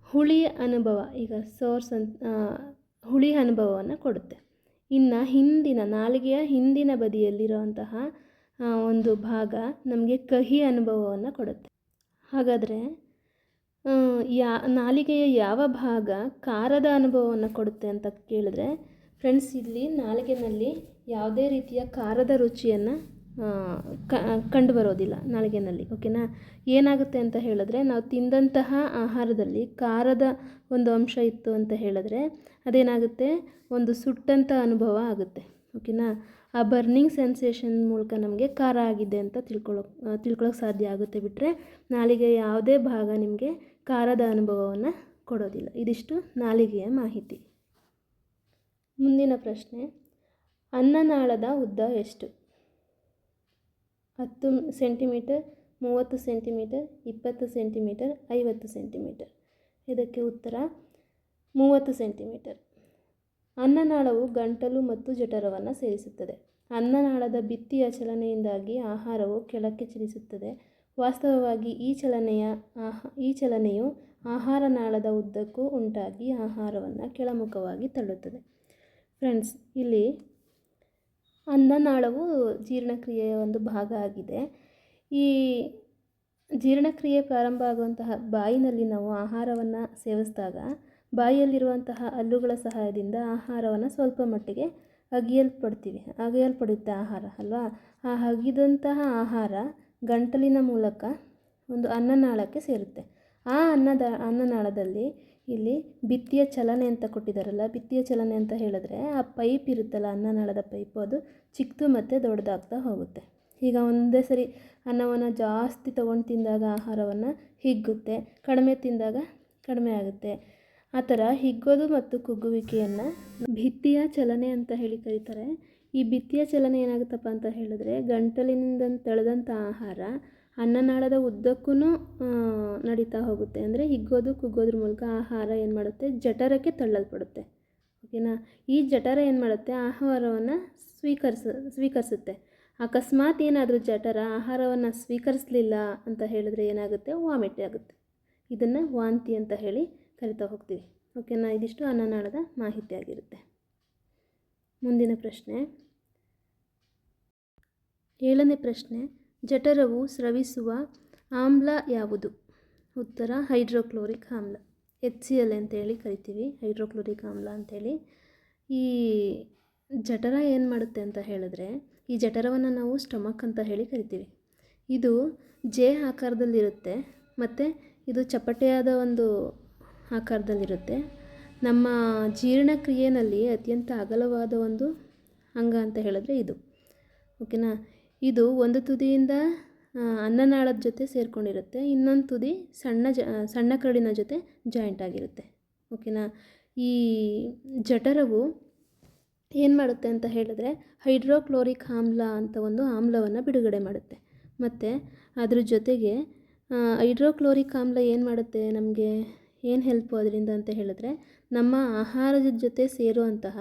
ಹುಳಿ ಅನುಭವ, ಈಗ ಹುಳಿ ಅನುಭವವನ್ನು ಕೊಡುತ್ತೆ. ಇನ್ನು ನಾಲಿಗೆಯ ಹಿಂದಿನ ಬದಿಯಲ್ಲಿರುವಂತಹ ಒಂದು ಭಾಗ ನಮಗೆ ಕಹಿ ಅನುಭವವನ್ನು ಕೊಡುತ್ತೆ. ಹಾಗಾದರೆ ನಾಲಿಗೆಯ ಯಾವ ಭಾಗ ಖಾರದ ಅನುಭವವನ್ನು ಕೊಡುತ್ತೆ ಅಂತ ಕೇಳಿದ್ರೆ ಫ್ರೆಂಡ್ಸ್, ಇಲ್ಲಿ ನಾಲಿಗೆನಲ್ಲಿ ಯಾವುದೇ ರೀತಿಯ ಖಾರದ ರುಚಿಯನ್ನು ಕಂಡುಬರೋದಿಲ್ಲ ನಾಲಿಗೆನಲ್ಲಿ. ಓಕೆನಾ. ಏನಾಗುತ್ತೆ ಅಂತ ಹೇಳಿದ್ರೆ, ನಾವು ತಿಂದಂತಹ ಆಹಾರದಲ್ಲಿ ಖಾರದ ಒಂದು ಅಂಶ ಇತ್ತು ಅಂತ ಹೇಳಿದ್ರೆ ಅದೇನಾಗುತ್ತೆ, ಒಂದು ಸುಟ್ಟಂಥ ಅನುಭವ ಆಗುತ್ತೆ. ಓಕೆನಾ. ಆ ಬರ್ನಿಂಗ್ ಸೆನ್ಸೇಷನ್ ಮೂಲಕ ನಮಗೆ ಖಾರ ಆಗಿದೆ ಅಂತ ತಿಳ್ಕೊಳ್ಳೋಕೆ ಸಾಧ್ಯ ಆಗುತ್ತೆ. ಬಿಟ್ಟರೆ ನಾಲಿಗೆ ಯಾವುದೇ ಭಾಗ ನಿಮಗೆ ಖಾರದ ಅನುಭವವನ್ನು ಕೊಡೋದಿಲ್ಲ. ಇದಿಷ್ಟು ನಾಲಿಗೆಯ ಮಾಹಿತಿ. ಮುಂದಿನ ಪ್ರಶ್ನೆ. ಅನ್ನನಾಳದ ಉದ್ದ ಎಷ್ಟು? 10 ಸೆಂಟಿಮೀಟರ್, 30 ಸೆಂಟಿಮೀಟರ್, 20 ಸೆಂಟಿಮೀಟರ್, 50 ಸೆಂಟಿಮೀಟರ್. ಇದಕ್ಕೆ ಉತ್ತರ 30 ಸೆಂಟಿಮೀಟರ್. ಅನ್ನನಾಳವು ಗಂಟಲು ಮತ್ತು ಜಠರವನ್ನು ಸೇರಿಸುತ್ತದೆ. ಅನ್ನನಾಳದ ಭಿತ್ತಿಯ ಚಲನೆಯಿಂದಾಗಿ ಆಹಾರವು ಕೆಳಕ್ಕೆ ಚಲಿಸುತ್ತದೆ. ವಾಸ್ತವವಾಗಿ ಈ ಚಲನೆಯು ಆಹಾರ ನಾಳದ ಉದ್ದಕ್ಕೂ ಉಂಟಾಗಿ ಆಹಾರವನ್ನು ಕೆಳಮುಖವಾಗಿ ತಳ್ಳುತ್ತದೆ. ಫ್ರೆಂಡ್ಸ್, ಇಲ್ಲಿ ಅನ್ನನಾಳವು ಜೀರ್ಣಕ್ರಿಯೆಯ ಒಂದು ಭಾಗ ಆಗಿದೆ. ಈ ಜೀರ್ಣಕ್ರಿಯೆ ಪ್ರಾರಂಭ ಆಗುವಂತಹ ಬಾಯಿನಲ್ಲಿ ನಾವು ಆಹಾರವನ್ನು ಸೇವಿಸಿದಾಗ ಬಾಯಿಯಲ್ಲಿರುವಂತಹ ಹಲ್ಲುಗಳ ಸಹಾಯದಿಂದ ಆಹಾರವನ್ನು ಸ್ವಲ್ಪ ಮಟ್ಟಿಗೆ ಅಗಿಯಲ್ಪಡುತ್ತೆ ಆಹಾರ ಅಲ್ವಾ. ಆ ಅಗಿದಂತಹ ಆಹಾರ ಗಂಟಲಿನ ಮೂಲಕ ಒಂದು ಅನ್ನನಾಳಕ್ಕೆ ಸೇರುತ್ತೆ. ಆ ಅನ್ನನಾಳದಲ್ಲಿ ಇಲ್ಲಿ ಭಿತ್ತಿಯ ಚಲನೆ ಅಂತ ಕೊಟ್ಟಿದ್ದಾರಲ್ಲ, ಭಿತ್ತಿಯ ಚಲನೆ ಅಂತ ಹೇಳಿದ್ರೆ ಆ ಪೈಪ್ ಇರುತ್ತಲ್ಲ, ಅನ್ನನಾಳದ ಪೈಪು, ಅದು ಚಿಕ್ಕದು ಮತ್ತು ದೊಡ್ಡದಾಗ್ತಾ ಹೋಗುತ್ತೆ. ಈಗ ಒಂದೇ ಸರಿ ಅನ್ನವನ್ನು ಜಾಸ್ತಿ ತೊಗೊಂಡು ತಿಂದಾಗ ಆಹಾರವನ್ನು ಹಿಗ್ಗುತ್ತೆ, ಕಡಿಮೆ ತಿಂದಾಗ ಕಡಿಮೆ ಆಗುತ್ತೆ. ಆ ಥರ ಹಿಗ್ಗೋದು ಮತ್ತು ಕುಗ್ಗುವಿಕೆಯನ್ನು ಭಿತ್ತಿಯ ಚಲನೆ ಅಂತ ಹೇಳಿ ಕರೀತಾರೆ. ಈ ಭಿತ್ತಿಯ ಚಲನೆ ಏನಾಗುತ್ತಪ್ಪ ಅಂತ ಹೇಳಿದ್ರೆ, ಗಂಟಲಿನಿಂದ ತಳೆದಂಥ ಆಹಾರ ಅನ್ನನಾಳದ ಉದ್ದಕ್ಕೂ ನಡೀತಾ ಹೋಗುತ್ತೆ. ಅಂದರೆ ಹಿಗ್ಗೋದು ಕುಗ್ಗೋದ್ರ ಮೂಲಕ ಆಹಾರ ಏನು ಮಾಡುತ್ತೆ, ಜಠರಕ್ಕೆ ತಳ್ಳಲ್ಪಡುತ್ತೆ. ಓಕೆನಾ. ಈ ಜಠರ ಏನು ಮಾಡುತ್ತೆ, ಆಹಾರವನ್ನು ಸ್ವೀಕರಿಸುತ್ತೆ. ಅಕಸ್ಮಾತ್ ಏನಾದರೂ ಜಠರ ಆಹಾರವನ್ನು ಸ್ವೀಕರಿಸಲಿಲ್ಲ ಅಂತ ಹೇಳಿದ್ರೆ ಏನಾಗುತ್ತೆ, ವಾಮಿಟ್ ಆಗುತ್ತೆ. ಇದನ್ನು ವಾಂತಿ ಅಂತ ಹೇಳಿ ಕರಿತಾ ಹೋಗ್ತೀವಿ. ಓಕೆನಾ. ಇದಿಷ್ಟು ಅನ್ನನಾಳದ ಮಾಹಿತಿ ಆಗಿರುತ್ತೆ. ಮುಂದಿನ ಪ್ರಶ್ನೆ 7ನೇ ಪ್ರಶ್ನೆ. ಜಠರವು ಸ್ರವಿಸುವ ಆಮ್ಲ ಯಾವುದು? ಉತ್ತರ ಹೈಡ್ರೋಕ್ಲೋರಿಕ್ ಆಮ್ಲ, HCl ಅಂತೇಳಿ ಕರಿತೀವಿ, ಹೈಡ್ರೋಕ್ಲೋರಿಕ್ ಆಮ್ಲ ಅಂಥೇಳಿ. ಈ ಜಠರ ಏನು ಮಾಡುತ್ತೆ ಅಂತ ಹೇಳಿದ್ರೆ, ಈ ಜಠರವನ್ನು ನಾವು ಸ್ಟಮಕ್ ಅಂತ ಹೇಳಿ ಕರಿತೀವಿ. ಇದು ಜೆ ಆಕಾರದಲ್ಲಿರುತ್ತೆ ಮತ್ತು ಇದು ಚಪ್ಪಟೆಯಾದ ಒಂದು ಆಕಾರದಲ್ಲಿರುತ್ತೆ. ನಮ್ಮ ಜೀರ್ಣಕ್ರಿಯೆಯಲ್ಲಿ ಅತ್ಯಂತ ಅಗಲವಾದ ಒಂದು ಅಂಗ ಅಂತ ಹೇಳಿದ್ರೆ ಇದು. ಓಕೆನಾ. ಇದು ಒಂದು ತುದಿಯಿಂದ ಅನ್ನನಾಳದ ಜೊತೆ ಸೇರಿಕೊಂಡಿರುತ್ತೆ, ಇನ್ನೊಂದು ತುದಿ ಸಣ್ಣ ಕರಳಿನ ಜೊತೆ ಜಾಯಿಂಟ್ ಆಗಿರುತ್ತೆ. ಓಕೆನಾ. ಈ ಜಠರವು ಏನು ಮಾಡುತ್ತೆ ಅಂತ ಹೇಳಿದ್ರೆ ಹೈಡ್ರೋಕ್ಲೋರಿಕ್ ಆಮ್ಲ ಅಂತ ಒಂದು ಆಮ್ಲವನ್ನು ಬಿಡುಗಡೆ ಮಾಡುತ್ತೆ. ಮತ್ತು ಅದ್ರ ಜೊತೆಗೆ ಹೈಡ್ರೋಕ್ಲೋರಿಕ್ ಆಮ್ಲ ಏನು ಮಾಡುತ್ತೆ, ನಮಗೆ ಏನು ಹೆಲ್ಪು ಅದರಿಂದ ಅಂತ ಹೇಳಿದ್ರೆ ನಮ್ಮ ಆಹಾರದ ಜೊತೆ ಸೇರುವಂತಹ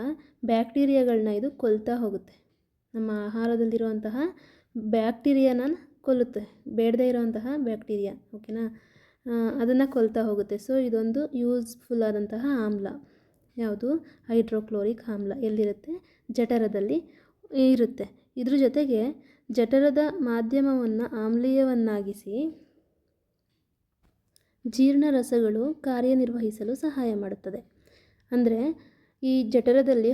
ಬ್ಯಾಕ್ಟೀರಿಯಾಗಳನ್ನ ಇದು ಕೊಲ್ತಾ ಹೋಗುತ್ತೆ. ನಮ್ಮ ಆಹಾರದಲ್ಲಿರುವಂತಹ ಬ್ಯಾಕ್ಟೀರಿಯಾನ ಕೊಲ್ಲುತ್ತೆ, ಬೇಡದೇ ಇರೋವಂತಹ ಬ್ಯಾಕ್ಟೀರಿಯಾ. ಓಕೆನಾ. ಅದನ್ನು ಕೊಲ್ತಾ ಹೋಗುತ್ತೆ. ಸೊ ಇದೊಂದು ಯೂಸ್ಫುಲ್ ಆದಂತಹ ಆಮ್ಲ. ಯಾವುದು? ಹೈಡ್ರೋಕ್ಲೋರಿಕ್ ಆಮ್ಲ ಎಲ್ಲಿರುತ್ತೆ? ಜಠರದಲ್ಲಿ ಇರುತ್ತೆ. ಇದ್ರ ಜೊತೆಗೆ ಜಠರದ ಮಾಧ್ಯಮವನ್ನು ಆಮ್ಲೀಯವನ್ನಾಗಿಸಿ ಜೀರ್ಣರಸಗಳು ಕಾರ್ಯನಿರ್ವಹಿಸಲು ಸಹಾಯ ಮಾಡುತ್ತದೆ. ಅಂದರೆ ಈ ಜಠರದಲ್ಲಿ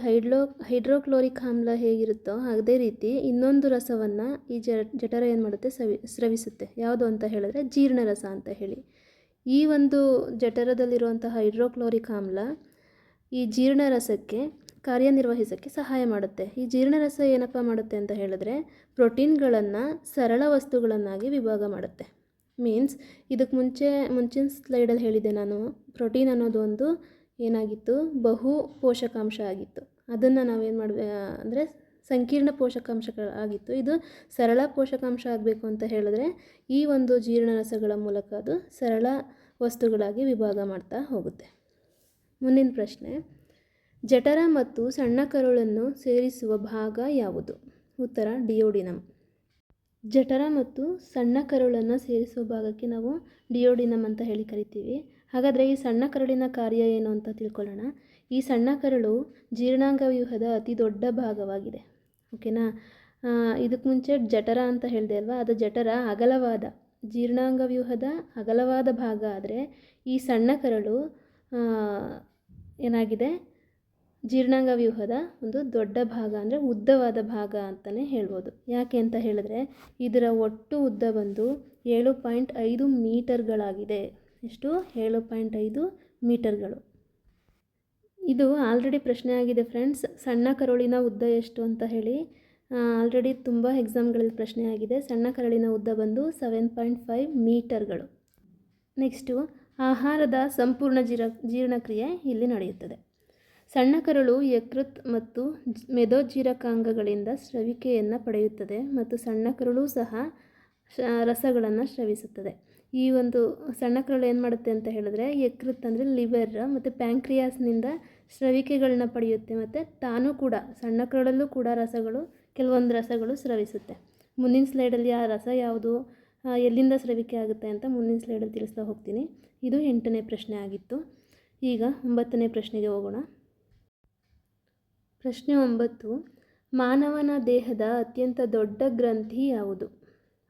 ಹೈಡ್ರೋಕ್ಲೋರಿಕ್ ಆಮ್ಲ ಹೇಗಿರುತ್ತೋ ಅದೇ ರೀತಿ ಇನ್ನೊಂದು ರಸವನ್ನು ಈ ಜಠರ ಏನು ಮಾಡುತ್ತೆ, ಸ್ರವಿಸುತ್ತೆ. ಯಾವುದು ಅಂತ ಹೇಳಿದ್ರೆ ಜೀರ್ಣರಸ ಅಂತ ಹೇಳಿ. ಈ ಒಂದು ಜಠರದಲ್ಲಿರುವಂತಹ ಹೈಡ್ರೋಕ್ಲೋರಿಕ್ ಆಮ್ಲ ಈ ಜೀರ್ಣರಸಕ್ಕೆ ಕಾರ್ಯನಿರ್ವಹಿಸೋಕ್ಕೆ ಸಹಾಯ ಮಾಡುತ್ತೆ. ಈ ಜೀರ್ಣರಸ ಏನಪ್ಪ ಮಾಡುತ್ತೆ ಅಂತ ಹೇಳಿದ್ರೆ ಪ್ರೋಟೀನ್ಗಳನ್ನು ಸರಳ ವಸ್ತುಗಳನ್ನಾಗಿ ವಿಭಾಗ ಮಾಡುತ್ತೆ. ಮೀನ್ಸ್ ಇದಕ್ಕೆ ಮುಂಚಿನ ಸ್ಲೈಡಲ್ಲಿ ಹೇಳಿದೆ ನಾನು, ಪ್ರೋಟೀನ್ ಅನ್ನೋದು ಒಂದು ಏನಾಗಿತ್ತು, ಬಹು ಪೋಷಕಾಂಶ ಆಗಿತ್ತು. ಅದನ್ನು ನಾವೇನು ಅಂದರೆ ಸಂಕೀರ್ಣ ಪೋಷಕಾಂಶಗಳಾಗಿತ್ತು. ಇದು ಸರಳ ಪೋಷಕಾಂಶ ಆಗಬೇಕು ಅಂತ ಹೇಳಿದ್ರೆ ಈ ಒಂದು ಜೀರ್ಣರಸಗಳ ಮೂಲಕ ಅದು ಸರಳ ವಸ್ತುಗಳಾಗಿ ವಿಭಾಗ ಮಾಡ್ತಾ ಹೋಗುತ್ತೆ. ಮುಂದಿನ ಪ್ರಶ್ನೆ, ಜಠರ ಮತ್ತು ಸಣ್ಣ ಕರುಳನ್ನು ಸೇರಿಸುವ ಭಾಗ ಯಾವುದು? ಉತ್ತರ ಡಿಯೋಡಿನಮ್. ಜಠರ ಮತ್ತು ಸಣ್ಣ ಕರುಳನ್ನು ಸೇರಿಸುವ ಭಾಗಕ್ಕೆ ನಾವು ಡಿಯೋಡಿನಮ್ ಅಂತ ಹೇಳಿ ಕರಿತೀವಿ. ಹಾಗಾದರೆ ಈ ಸಣ್ಣ ಕರುಳಿನ ಕಾರ್ಯ ಏನು ಅಂತ ತಿಳ್ಕೊಳ್ಳೋಣ. ಈ ಸಣ್ಣ ಕರುಳು ಜೀರ್ಣಾಂಗ ವ್ಯೂಹದ ಅತಿ ದೊಡ್ಡ ಭಾಗವಾಗಿದೆ. ಓಕೆನಾ. ಇದಕ್ಕೆ ಮುಂಚೆ ಜಠರ ಅಂತ ಹೇಳಿದೆ ಅಲ್ವಾ, ಅದು ಜಠರ ಅಗಲವಾದ ಜೀರ್ಣಾಂಗ ವ್ಯೂಹದ ಅಗಲವಾದ ಭಾಗ. ಆದರೆ ಈ ಸಣ್ಣ ಕರಳು ಏನಾಗಿದೆ, ಜೀರ್ಣಾಂಗ ವ್ಯೂಹದ ಒಂದು ದೊಡ್ಡ ಭಾಗ, ಅಂದರೆ ಉದ್ದವಾದ ಭಾಗ ಅಂತಲೇ ಹೇಳ್ಬೋದು. ಯಾಕೆ ಅಂತ ಹೇಳಿದ್ರೆ ಇದರ ಒಟ್ಟು ಉದ್ದ ಬಂದು 7.5 ಮೀಟರ್ಗಳಾಗಿದೆ. ಎಷ್ಟು? 7.5 ಮೀಟರ್ಗಳು. ಇದು ಆಲ್ರೆಡಿ ಪ್ರಶ್ನೆ ಆಗಿದೆ ಫ್ರೆಂಡ್ಸ್, ಸಣ್ಣ ಕರುಳಿನ ಉದ್ದ ಎಷ್ಟು ಅಂತ ಹೇಳಿ. ಆಲ್ರೆಡಿ ತುಂಬ ಎಕ್ಸಾಮ್ಗಳಲ್ಲಿ ಪ್ರಶ್ನೆ ಆಗಿದೆ. ಸಣ್ಣ ಕರುಳಿನ ಉದ್ದ ಬಂದು 7.5 ಮೀಟರ್ಗಳು. ನೆಕ್ಸ್ಟು, ಆಹಾರದ ಸಂಪೂರ್ಣ ಜೀರ್ಣಕ್ರಿಯೆ ಇಲ್ಲಿ ನಡೆಯುತ್ತದೆ. ಸಣ್ಣ ಕರುಳು ಯಕೃತ್ ಮತ್ತು ಮೇದೋಜೀರಕಾಂಗಗಳಿಂದ ಸ್ರವಿಕೆಯನ್ನು ಪಡೆಯುತ್ತದೆ ಮತ್ತು ಸಣ್ಣ ಕರುಳು ಸಹ ರಸಗಳನ್ನು ಸ್ರವಿಸುತ್ತದೆ. ಈ ಒಂದು ಸಣ್ಣ ಕರುಳು ಏನು ಮಾಡುತ್ತೆ ಅಂತ ಹೇಳಿದ್ರೆ ಯಕೃತ್ ಅಂದರೆ ಲಿವರ್ ಮತ್ತು ಪ್ಯಾಂಕ್ರಿಯಾಸ್ನಿಂದ ಸ್ರವಿಕೆಗಳನ್ನ ಪಡೆಯುತ್ತೆ. ಮತ್ತು ತಾನೂ ಕೂಡ ಸಣ್ಣ ಕರುಳಲ್ಲೂ ಕೂಡ ಕೆಲವೊಂದು ರಸಗಳು ಸ್ರವಿಸುತ್ತೆ. ಮುಂದಿನ ಸ್ಲೈಡಲ್ಲಿ ಆ ರಸ ಯಾವುದು, ಎಲ್ಲಿಂದ ಸ್ರವಿಕೆ ಆಗುತ್ತೆ ಅಂತ ಮುಂದಿನ ಸ್ಲೈಡಲ್ಲಿ ತಿಳಿಸ್ತಾ ಹೋಗ್ತೀನಿ. ಇದು 8ನೇ ಪ್ರಶ್ನೆ ಆಗಿತ್ತು. ಈಗ 9ನೇ ಪ್ರಶ್ನೆಗೆ ಹೋಗೋಣ. ಪ್ರಶ್ನೆ 9, ಮಾನವನ ದೇಹದ ಅತ್ಯಂತ ದೊಡ್ಡ ಗ್ರಂಥಿ ಯಾವುದು?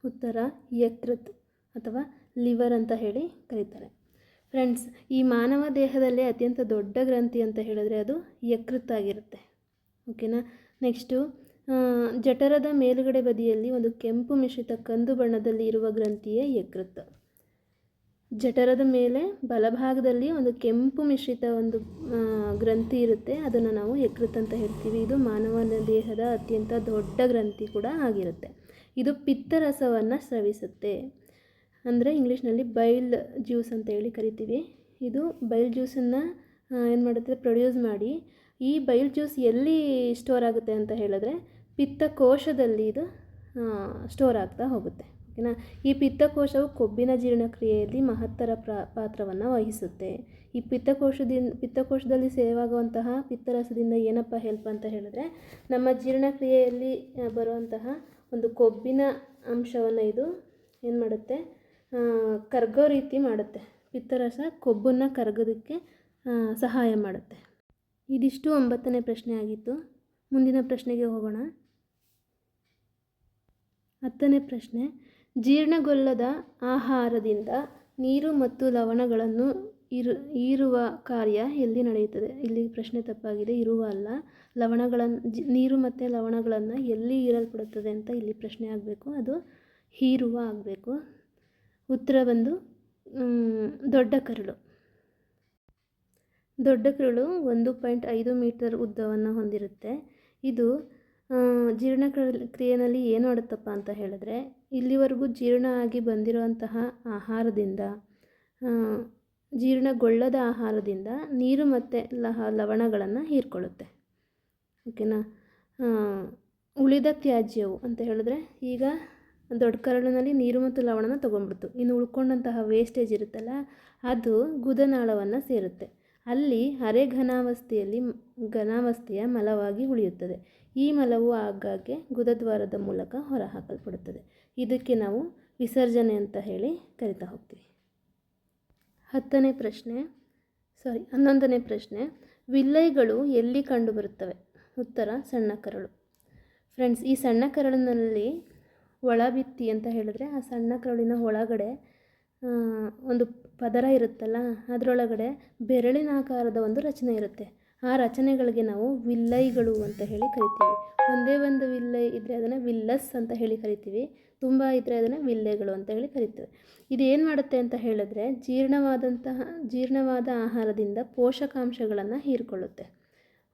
ಉತ್ತರ ಯಕೃತ್ ಅಥವಾ ಲಿವರ್ ಅಂತ ಹೇಳಿ ಕರೀತಾರೆ. ಫ್ರೆಂಡ್ಸ್, ಈ ಮಾನವ ದೇಹದಲ್ಲೇ ಅತ್ಯಂತ ದೊಡ್ಡ ಗ್ರಂಥಿ ಅಂತ ಹೇಳಿದ್ರೆ ಅದು ಯಕೃತ್ ಆಗಿರುತ್ತೆ. ಓಕೆನಾ. ನೆಕ್ಸ್ಟು, ಜಠರದ ಮೇಲುಗಡೆ ಬದಿಯಲ್ಲಿ ಒಂದು ಕೆಂಪು ಮಿಶ್ರಿತ ಕಂದು ಬಣ್ಣದಲ್ಲಿ ಇರುವ ಗ್ರಂಥಿಯೇ ಯಕೃತ್. ಜಠರದ ಮೇಲೆ ಬಲಭಾಗದಲ್ಲಿ ಒಂದು ಕೆಂಪು ಮಿಶ್ರಿತ ಒಂದು ಗ್ರಂಥಿ ಇರುತ್ತೆ, ಅದನ್ನು ನಾವು ಯಕೃತ್ ಅಂತ ಹೇಳ್ತೀವಿ. ಇದು ಮಾನವನ ದೇಹದ ಅತ್ಯಂತ ದೊಡ್ಡ ಗ್ರಂಥಿ ಕೂಡ ಆಗಿರುತ್ತೆ. ಇದು ಪಿತ್ತರಸವನ್ನು ಸ್ರವಿಸುತ್ತೆ. ಅಂದರೆ ಇಂಗ್ಲೀಷ್ನಲ್ಲಿ ಬೈಲ್ ಜ್ಯೂಸ್ ಅಂತ ಹೇಳಿ ಕರಿತೀವಿ. ಇದು ಬೈಲ್ ಜ್ಯೂಸನ್ನು ಏನು ಮಾಡುತ್ತೆ, ಪ್ರೊಡ್ಯೂಸ್ ಮಾಡಿ ಈ ಬೈಲ್ ಜ್ಯೂಸ್ ಎಲ್ಲಿ ಸ್ಟೋರ್ ಆಗುತ್ತೆ ಅಂತ ಹೇಳಿದ್ರೆ ಪಿತ್ತಕೋಶದಲ್ಲಿ ಇದು ಸ್ಟೋರ್ ಆಗ್ತಾ ಹೋಗುತ್ತೆ. ಓಕೆನಾ. ಈ ಪಿತ್ತಕೋಶವು ಕೊಬ್ಬಿನ ಜೀರ್ಣಕ್ರಿಯೆಯಲ್ಲಿ ಮಹತ್ತರ ಪಾತ್ರವನ್ನು ವಹಿಸುತ್ತೆ. ಈ ಪಿತ್ತಕೋಶದಲ್ಲಿ ಸೇವಾಗುವಂತಹ ಪಿತ್ತರಸದಿಂದ ಏನಪ್ಪ ಹೆಲ್ಪ್ ಅಂತ ಹೇಳಿದ್ರೆ ನಮ್ಮ ಜೀರ್ಣಕ್ರಿಯೆಯಲ್ಲಿ ಬರುವಂತಹ ಒಂದು ಕೊಬ್ಬಿನ ಅಂಶವನ್ನು ಇದು ಏನು ಮಾಡುತ್ತೆ, ಕರಗೋ ರೀತಿ ಮಾಡುತ್ತೆ. ಪಿತ್ತರಸ ಕೊಬ್ಬನ್ನು ಕರಗೋದಕ್ಕೆ ಸಹಾಯ ಮಾಡುತ್ತೆ. ಇದಿಷ್ಟು 9ನೇ ಪ್ರಶ್ನೆ ಆಗಿತ್ತು. ಮುಂದಿನ ಪ್ರಶ್ನೆಗೆ ಹೋಗೋಣ. 10ನೇ ಪ್ರಶ್ನೆ, ಜೀರ್ಣಗೊಳ್ಳದ ಆಹಾರದಿಂದ ನೀರು ಮತ್ತು ಲವಣಗಳನ್ನು ಹೀರುವ ಕಾರ್ಯ ಎಲ್ಲಿ ನಡೆಯುತ್ತದೆ? ಇಲ್ಲಿ ಪ್ರಶ್ನೆ ತಪ್ಪಾಗಿದೆ, ಇರುವ ಅಲ್ಲ. ನೀರು ಮತ್ತು ಲವಣಗಳನ್ನು ಎಲ್ಲಿ ಹೀರಲ್ಪಡುತ್ತದೆ ಅಂತ ಇಲ್ಲಿ ಪ್ರಶ್ನೆ ಆಗಬೇಕು. ಅದು ಹೀರುವ ಆಗಬೇಕು. ಉತ್ತರ ಬಂದು ದೊಡ್ಡ ಕರಳು. ದೊಡ್ಡ ಕರಳು 1.5 ಮೀಟರ್ ಉದ್ದವನ್ನು ಹೊಂದಿರುತ್ತೆ. ಇದು ಕ್ರಿಯೆಯಲ್ಲಿ ಏನು ಮಾಡುತ್ತಪ್ಪ ಅಂತ ಹೇಳಿದ್ರೆ, ಇಲ್ಲಿವರೆಗೂ ಜೀರ್ಣ ಆಗಿ ಬಂದಿರುವಂತಹ ಆಹಾರದಿಂದ, ಜೀರ್ಣಗೊಳ್ಳದ ಆಹಾರದಿಂದ ನೀರು ಮತ್ತು ಲವಣಗಳನ್ನು ಹೀರ್ಕೊಳ್ಳುತ್ತೆ. ಓಕೆನಾ. ಉಳಿದ ತ್ಯಾಜ್ಯವು ಅಂತ ಹೇಳಿದ್ರೆ, ಈಗ ದೊಡ್ಡ ಕರಳಿನಲ್ಲಿ ನೀರು ಮತ್ತು ಲವಣನ ತೊಗೊಂಡ್ಬಿಡ್ತು. ಇನ್ನು ಉಳ್ಕೊಂಡಂತಹ ವೇಸ್ಟೇಜ್ ಇರುತ್ತಲ್ಲ, ಅದು ಗುದನಾಳವನ್ನು ಸೇರುತ್ತೆ. ಅಲ್ಲಿ ಅರೆ ಘನಾವಸ್ಥೆಯ ಮಲವಾಗಿ ಉಳಿಯುತ್ತದೆ. ಈ ಮಲವು ಆಗಾಗ್ಗೆ ಗುದದ್ವಾರದ ಮೂಲಕ ಹೊರಹಾಕಲ್ಪಡುತ್ತದೆ. ಇದಕ್ಕೆ ನಾವು ವಿಸರ್ಜನೆ ಅಂತ ಹೇಳಿ ಕರಿತಾ ಹೋಗ್ತೀವಿ. 11ನೇ ಪ್ರಶ್ನೆ, ವಿಲ್ಲೈಗಳು ಎಲ್ಲಿ ಕಂಡುಬರುತ್ತವೆ? ಉತ್ತರ, ಸಣ್ಣ ಕರಳು. ಫ್ರೆಂಡ್ಸ್, ಈ ಸಣ್ಣ ಕರಳಿನಲ್ಲಿ ಒಳಭಿತ್ತಿ ಅಂತ ಹೇಳಿದ್ರೆ, ಆ ಸಣ್ಣ ಕರಳಿನ ಒಳಗಡೆ ಒಂದು ಪದರ ಇರುತ್ತಲ್ಲ, ಅದರೊಳಗಡೆ ಬೆರಳಿನಾಕಾರದ ಒಂದು ರಚನೆ ಇರುತ್ತೆ. ಆ ರಚನೆಗಳಿಗೆ ನಾವು ವಿಲ್ಲೈಗಳು ಅಂತ ಹೇಳಿ ಕರಿತೀವಿ. ಒಂದೇ ಒಂದು ವಿಲ್ಲೈ ಇದ್ದರೆ ಅದನ್ನು ವಿಲ್ಲಸ್ ಅಂತ ಹೇಳಿ ಕರಿತೀವಿ. ತುಂಬ ಇದ್ದರೆ ಅದನ್ನು ವಿಲ್ಲೆಗಳು ಅಂತ ಹೇಳಿ ಕರಿತೀವಿ. ಇದು ಏನು ಮಾಡುತ್ತೆ ಅಂತ ಹೇಳಿದ್ರೆ, ಜೀರ್ಣವಾದ ಆಹಾರದಿಂದ ಪೋಷಕಾಂಶಗಳನ್ನು ಹೀರಿಕೊಳ್ಳುತ್ತೆ.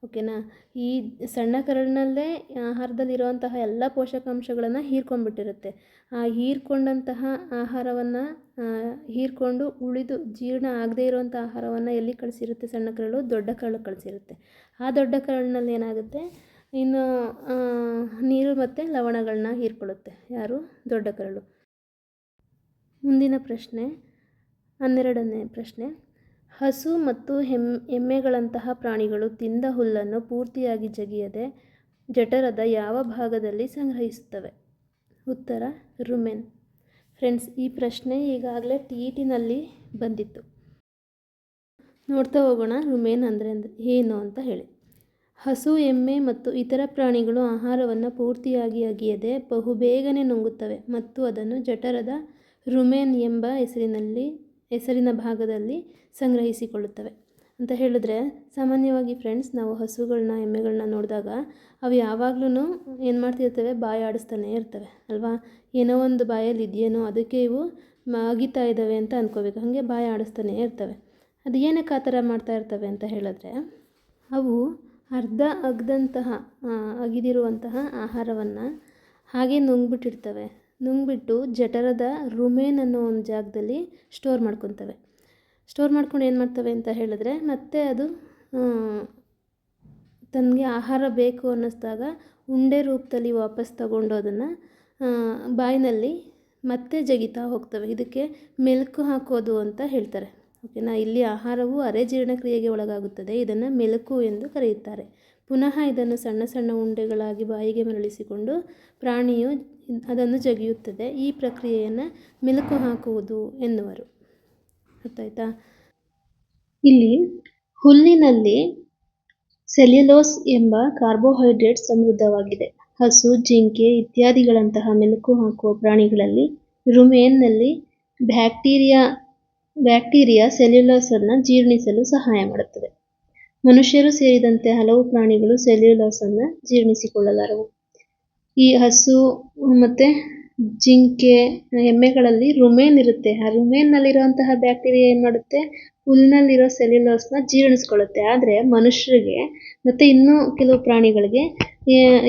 ಓಕೆನಾ. ಈ ಸಣ್ಣ ಕರಳಿನಲ್ಲೇ ಆಹಾರದಲ್ಲಿರುವಂತಹ ಎಲ್ಲ ಪೋಷಕಾಂಶಗಳನ್ನು ಹೀರ್ಕೊಂಡ್ಬಿಟ್ಟಿರುತ್ತೆ. ಆ ಹೀರ್ಕೊಂಡಂತಹ ಆಹಾರವನ್ನು ಹೀರ್ಕೊಂಡು ಉಳಿದು ಜೀರ್ಣ ಆಗದೇ ಇರುವಂಥ ಆಹಾರವನ್ನು ಎಲ್ಲಿ ಕಳಿಸಿರುತ್ತೆ ಸಣ್ಣ ಕರಳು? ದೊಡ್ಡ ಕರಳು ಕಳಿಸಿರುತ್ತೆ. ಆ ದೊಡ್ಡ ಕರಳಿನಲ್ಲಿ ಏನಾಗುತ್ತೆ, ಇನ್ನು ನೀರು ಮತ್ತು ಲವಣಗಳನ್ನ ಹೀರ್ಕೊಳ್ಳುತ್ತೆ. ಯಾರು? ದೊಡ್ಡ ಕರಳು. ಮುಂದಿನ ಪ್ರಶ್ನೆ, 12ನೇ ಪ್ರಶ್ನೆ, ಹಸು ಮತ್ತು ಎಮ್ಮೆಗಳಂತಹ ಪ್ರಾಣಿಗಳು ತಿಂದ ಹುಲ್ಲನ್ನು ಪೂರ್ತಿಯಾಗಿ ಜಗಿಯದೆ ಜಠರದ ಯಾವ ಭಾಗದಲ್ಲಿ ಸಂಗ್ರಹಿಸುತ್ತವೆ? ಉತ್ತರ, ರುಮೆನ್. ಫ್ರೆಂಡ್ಸ್, ಈ ಪ್ರಶ್ನೆ ಈಗಾಗಲೇ TETನಲ್ಲಿ ಬಂದಿತ್ತು. ನೋಡ್ತಾ ಹೋಗೋಣ ರುಮೆನ್ ಅಂದರೆ ಏನು ಅಂತ ಹೇಳಿ. ಹಸು, ಎಮ್ಮೆ ಮತ್ತು ಇತರ ಪ್ರಾಣಿಗಳು ಆಹಾರವನ್ನು ಪೂರ್ತಿಯಾಗಿ ಅಗಿಯದೆ ಬಹುಬೇಗನೆ ನುಂಗುತ್ತವೆ ಮತ್ತು ಅದನ್ನು ಜಠರದ ರುಮೆನ್ ಎಂಬ ಹೆಸರಿನ ಭಾಗದಲ್ಲಿ ಸಂಗ್ರಹಿಸಿಕೊಳ್ಳುತ್ತವೆ ಅಂತ ಹೇಳಿದ್ರೆ, ಸಾಮಾನ್ಯವಾಗಿ ಫ್ರೆಂಡ್ಸ್, ನಾವು ಹಸುಗಳನ್ನ, ಎಮ್ಮೆಗಳನ್ನ ನೋಡಿದಾಗ ಅವು ಯಾವಾಗಲೂ ಏನು ಮಾಡ್ತಿರ್ತವೆ? ಬಾಯಿ ಆಡಿಸ್ತಾನೆ ಇರ್ತವೆ ಅಲ್ವಾ? ಏನೋ ಒಂದು ಬಾಯಲ್ಲಿ ಇದೆಯೇನೋ, ಅದಕ್ಕೆ ಇವು ಅಗಿತಾ ಇದ್ದಾವೆ ಅಂತ ಅಂದ್ಕೋಬೇಕು. ಹಾಗೆ ಬಾಯಿ ಆಡಿಸ್ತಾನೆ ಇರ್ತವೆ. ಅದು ಏನಕ್ಕೆ ಆ ಥರ ಮಾಡ್ತಾ ಇರ್ತವೆ ಅಂತ ಹೇಳಿದ್ರೆ, ಅವು ಅರ್ಧ ಅಗಿದಿರುವಂತಹ ಆಹಾರವನ್ನು ಹಾಗೆ ನುಂಗ್ಬಿಟ್ಟಿರ್ತವೆ. ನುಂಗ್ಬಿಟ್ಟು ಜಠರದ ರುಮೆನ್ ಅನ್ನೋ ಒಂದು ಜಾಗದಲ್ಲಿ ಸ್ಟೋರ್ ಮಾಡ್ಕೊತವೆ. ಸ್ಟೋರ್ ಮಾಡ್ಕೊಂಡು ಏನು ಮಾಡ್ತವೆ ಅಂತ ಹೇಳಿದ್ರೆ, ಮತ್ತೆ ಅದು ತನಗೆ ಆಹಾರ ಬೇಕು ಅನ್ನಿಸ್ದಾಗ ಉಂಡೆ ರೂಪದಲ್ಲಿ ವಾಪಸ್ ತಗೊಂಡು ಅದನ್ನು ಬಾಯಿನಲ್ಲಿ ಮತ್ತೆ ಜಗಿತಾ ಹೋಗ್ತವೆ. ಇದಕ್ಕೆ ಮೆಲುಕು ಹಾಕೋದು ಅಂತ ಹೇಳ್ತಾರೆ. ಓಕೆನಾ. ಇಲ್ಲಿ ಆಹಾರವು ಅರೆ ಜೀರ್ಣಕ್ರಿಯೆಗೆ ಒಳಗಾಗುತ್ತದೆ. ಇದನ್ನು ಮೆಲುಕು ಎಂದು ಕರೆಯುತ್ತಾರೆ. ಪುನಃ ಇದನ್ನು ಸಣ್ಣ ಸಣ್ಣ ಉಂಡೆಗಳಾಗಿ ಬಾಯಿಗೆ ಮರಳಿಸಿಕೊಂಡು ಪ್ರಾಣಿಯು ಅದನ್ನು ಜಗಿಯುತ್ತದೆ. ಈ ಪ್ರಕ್ರಿಯೆಯನ್ನು ಮೆಲುಕು ಹಾಕುವುದು ಎನ್ನುವರು. ಗೊತ್ತಾಯ್ತಾ? ಇಲ್ಲಿ ಹುಲ್ಲಿನಲ್ಲಿ ಸೆಲ್ಯುಲೋಸ್ ಎಂಬ ಕಾರ್ಬೋಹೈಡ್ರೇಟ್ ಸಮೃದ್ಧವಾಗಿದೆ. ಹಸು, ಜಿಂಕೆ ಇತ್ಯಾದಿಗಳಂತಹ ಮೆಲುಕು ಹಾಕುವ ಪ್ರಾಣಿಗಳಲ್ಲಿ ರುಮೆನ್ನಲ್ಲಿ ಬ್ಯಾಕ್ಟೀರಿಯಾ ಸೆಲ್ಯುಲೋಸನ್ನು ಜೀರ್ಣಿಸಲು ಸಹಾಯ ಮಾಡುತ್ತದೆ. ಮನುಷ್ಯರು ಸೇರಿದಂತೆ ಹಲವು ಪ್ರಾಣಿಗಳು ಸೆಲ್ಯುಲೋಸನ್ನು ಜೀರ್ಣಿಸಿಕೊಳ್ಳಲಾರವು. ಈ ಹಸು ಮತ್ತು ಜಿಂಕೆ, ಎಮ್ಮೆಗಳಲ್ಲಿ ರುಮೆನ್ ಇರುತ್ತೆ. ಆ ರುಮೆನ್ನಲ್ಲಿರುವಂತಹ ಬ್ಯಾಕ್ಟೀರಿಯಾ ಏನು ಮಾಡುತ್ತೆ? ಹುಲ್ಲಿನಲ್ಲಿರೋ ಸೆಲ್ಯುಲೋಸ್ನ ಜೀರ್ಣಿಸ್ಕೊಳ್ಳುತ್ತೆ. ಆದರೆ ಮನುಷ್ಯರಿಗೆ ಮತ್ತು ಇನ್ನೂ ಕೆಲವು ಪ್ರಾಣಿಗಳಿಗೆ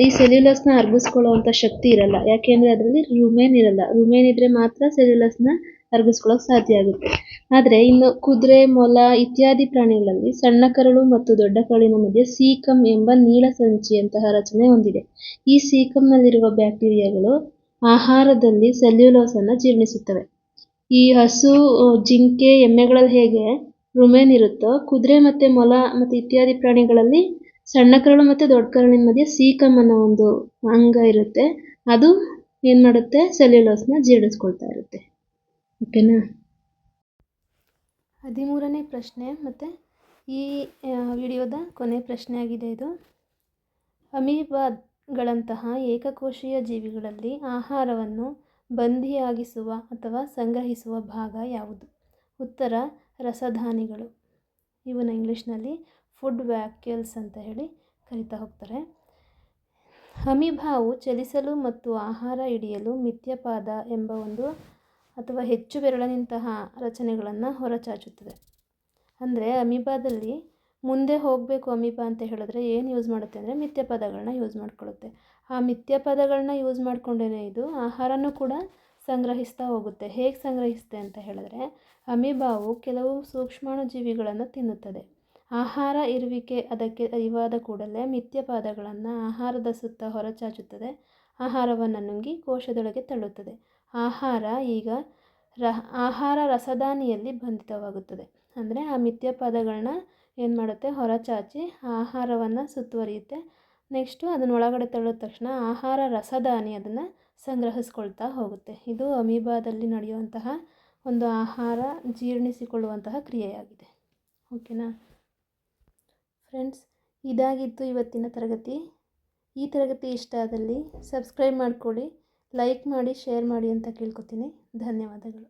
ಈ ಸೆಲ್ಯುಲೋಸ್ನ ಅರಗಿಸ್ಕೊಳ್ಳೋವಂಥ ಶಕ್ತಿ ಇರಲ್ಲ. ಯಾಕೆಂದರೆ ಅದರಲ್ಲಿ ರುಮೆನ್ ಇರಲ್ಲ. ರುಮೆನ್ ಇದ್ದರೆ ಮಾತ್ರ ಸೆಲ್ಯುಲೋಸ್ನ ಅರಗಿಸ್ಕೊಳ್ಳೋಕೆ ಸಾಧ್ಯ ಆಗುತ್ತೆ. ಆದರೆ ಇನ್ನು ಕುದುರೆ, ಮೊಲ ಇತ್ಯಾದಿ ಪ್ರಾಣಿಗಳಲ್ಲಿ ಸಣ್ಣ ಕರಳು ಮತ್ತು ದೊಡ್ಡ ಕರಳಿನ ಮಧ್ಯೆ ಸೀಕಮ್ ಎಂಬ ನೀಳಸಂಚಿಯಂತಹ ರಚನೆ ಹೊಂದಿದೆ. ಈ ಸೀಕಮ್ನಲ್ಲಿರುವ ಬ್ಯಾಕ್ಟೀರಿಯಾಗಳು ಆಹಾರದಲ್ಲಿ ಸೆಲ್ಯುಲೋಸನ್ನು ಜೀರ್ಣಿಸುತ್ತವೆ. ಈ ಹಸು, ಜಿಂಕೆ, ಎಮ್ಮೆಗಳಲ್ಲಿ ಹೇಗೆ ರುಮೆನ್ ಇರುತ್ತೋ, ಕುದುರೆ ಮತ್ತು ಮೊಲ ಮತ್ತು ಇತ್ಯಾದಿ ಪ್ರಾಣಿಗಳಲ್ಲಿ ಸಣ್ಣ ಕರಳು ಮತ್ತು ದೊಡ್ಡ ಕರಳಿನ ಮಧ್ಯೆ ಸೀಕಮ್ ಅನ್ನೋ ಒಂದು ಅಂಗ ಇರುತ್ತೆ. ಅದು ಏನು ಮಾಡುತ್ತೆ? ಸೆಲ್ಯುಲೋಸ್ನ ಜೀರ್ಣಿಸ್ಕೊಳ್ತಾ ಇರುತ್ತೆ. ಓಕೆನಾ. 13ನೇ ಪ್ರಶ್ನೆ ಮತ್ತು ಈ ವಿಡಿಯೋದ ಕೊನೆ ಪ್ರಶ್ನೆ ಆಗಿದೆ ಇದು. ಅಮೀಬಾಗಳಂತಹ ಏಕಕೋಶೀಯ ಜೀವಿಗಳಲ್ಲಿ ಆಹಾರವನ್ನು ಬಂಧಿಯಾಗಿಸುವ ಅಥವಾ ಸಂಗ್ರಹಿಸುವ ಭಾಗ ಯಾವುದು? ಉತ್ತರ, ರಸಧಾನಿಗಳು. ಇವನ್ನ ಇಂಗ್ಲೀಷ್ನಲ್ಲಿ ಫುಡ್ ವ್ಯಾಕ್ಯೂಲ್ಸ್ ಅಂತ ಹೇಳಿ ಕರಿತಾ ಹೋಗ್ತಾರೆ. ಅಮೀಬಾವು ಚಲಿಸಲು ಮತ್ತು ಆಹಾರ ಹಿಡಿಯಲು ಮಿಥ್ಯಪಾದ ಎಂಬ ಒಂದು ಅಥವಾ ಹೆಚ್ಚು ಬೆರಳಿನಂತಹ ರಚನೆಗಳನ್ನು ಹೊರಚಾಚುತ್ತದೆ. ಅಂದರೆ ಅಮೀಬಾದಲ್ಲಿ ಮುಂದೆ ಹೋಗಬೇಕು ಅಮೀಬಾ ಅಂತ ಹೇಳಿದ್ರೆ ಏನು ಯೂಸ್ ಮಾಡುತ್ತೆ ಅಂದರೆ ಮಿಥ್ಯ ಪದಗಳನ್ನ ಯೂಸ್ ಮಾಡ್ಕೊಳ್ಳುತ್ತೆ. ಆ ಮಿಥ್ಯ ಪದಗಳನ್ನ ಯೂಸ್ ಮಾಡಿಕೊಂಡೇ ಇದು ಆಹಾರನೂ ಕೂಡ ಸಂಗ್ರಹಿಸ್ತಾ ಹೋಗುತ್ತೆ. ಹೇಗೆ ಸಂಗ್ರಹಿಸುತ್ತೆ ಅಂತ ಹೇಳಿದ್ರೆ, ಅಮೀಬಾವು ಕೆಲವು ಸೂಕ್ಷ್ಮಾಣು ಜೀವಿಗಳನ್ನು ತಿನ್ನುತ್ತದೆ. ಆಹಾರ ಇರುವಿಕೆ ಅದಕ್ಕೆ ಅರಿವಾದ ಕೂಡಲೇ ಮಿಥ್ಯ ಪದಗಳನ್ನು ಆಹಾರದ ಸುತ್ತ ಹೊರಚಾಚುತ್ತದೆ. ಆಹಾರವನ್ನು ನುಂಗಿ ಕೋಶದೊಳಗೆ ತಳ್ಳುತ್ತದೆ. ಆಹಾರ ರಸದಾನಿಯಲ್ಲಿ ಬಂಧಿತವಾಗುತ್ತದೆ. ಅಂದರೆ ಆ ಮಿಥ್ಯ ಪದಗಳನ್ನ ಏನು ಮಾಡುತ್ತೆ, ಹೊರಚಾಚಿ ಆಹಾರವನ್ನು ಸುತ್ತುವರಿಯುತ್ತೆ. ನೆಕ್ಸ್ಟು ಅದನ್ನ ಒಳಗಡೆ ತಳ್ಳಿದ ತಕ್ಷಣ ಆಹಾರ ರಸದಾನಿ ಅದನ್ನು ಸಂಗ್ರಹಿಸ್ಕೊಳ್ತಾ ಹೋಗುತ್ತೆ. ಇದು ಅಮೀಬಾದಲ್ಲಿ ನಡೆಯುವಂತಹ ಒಂದು ಆಹಾರ ಜೀರ್ಣಿಸಿಕೊಳ್ಳುವಂತಹ ಕ್ರಿಯೆಯಾಗಿದೆ. ಓಕೆನಾ ಫ್ರೆಂಡ್ಸ್, ಇದಾಗಿತ್ತು ಇವತ್ತಿನ ತರಗತಿ. ಈ ತರಗತಿ ಇಷ್ಟ ಆದಲ್ಲಿ ಸಬ್ಸ್ಕ್ರೈಬ್ ಮಾಡ್ಕೊಳ್ಳಿ, ಲೈಕ್ ಮಾಡಿ, ಶೇರ್ ಮಾಡಿ ಅಂತ ಕೇಳ್ಕೊತೀನಿ. ಧನ್ಯವಾದಗಳು.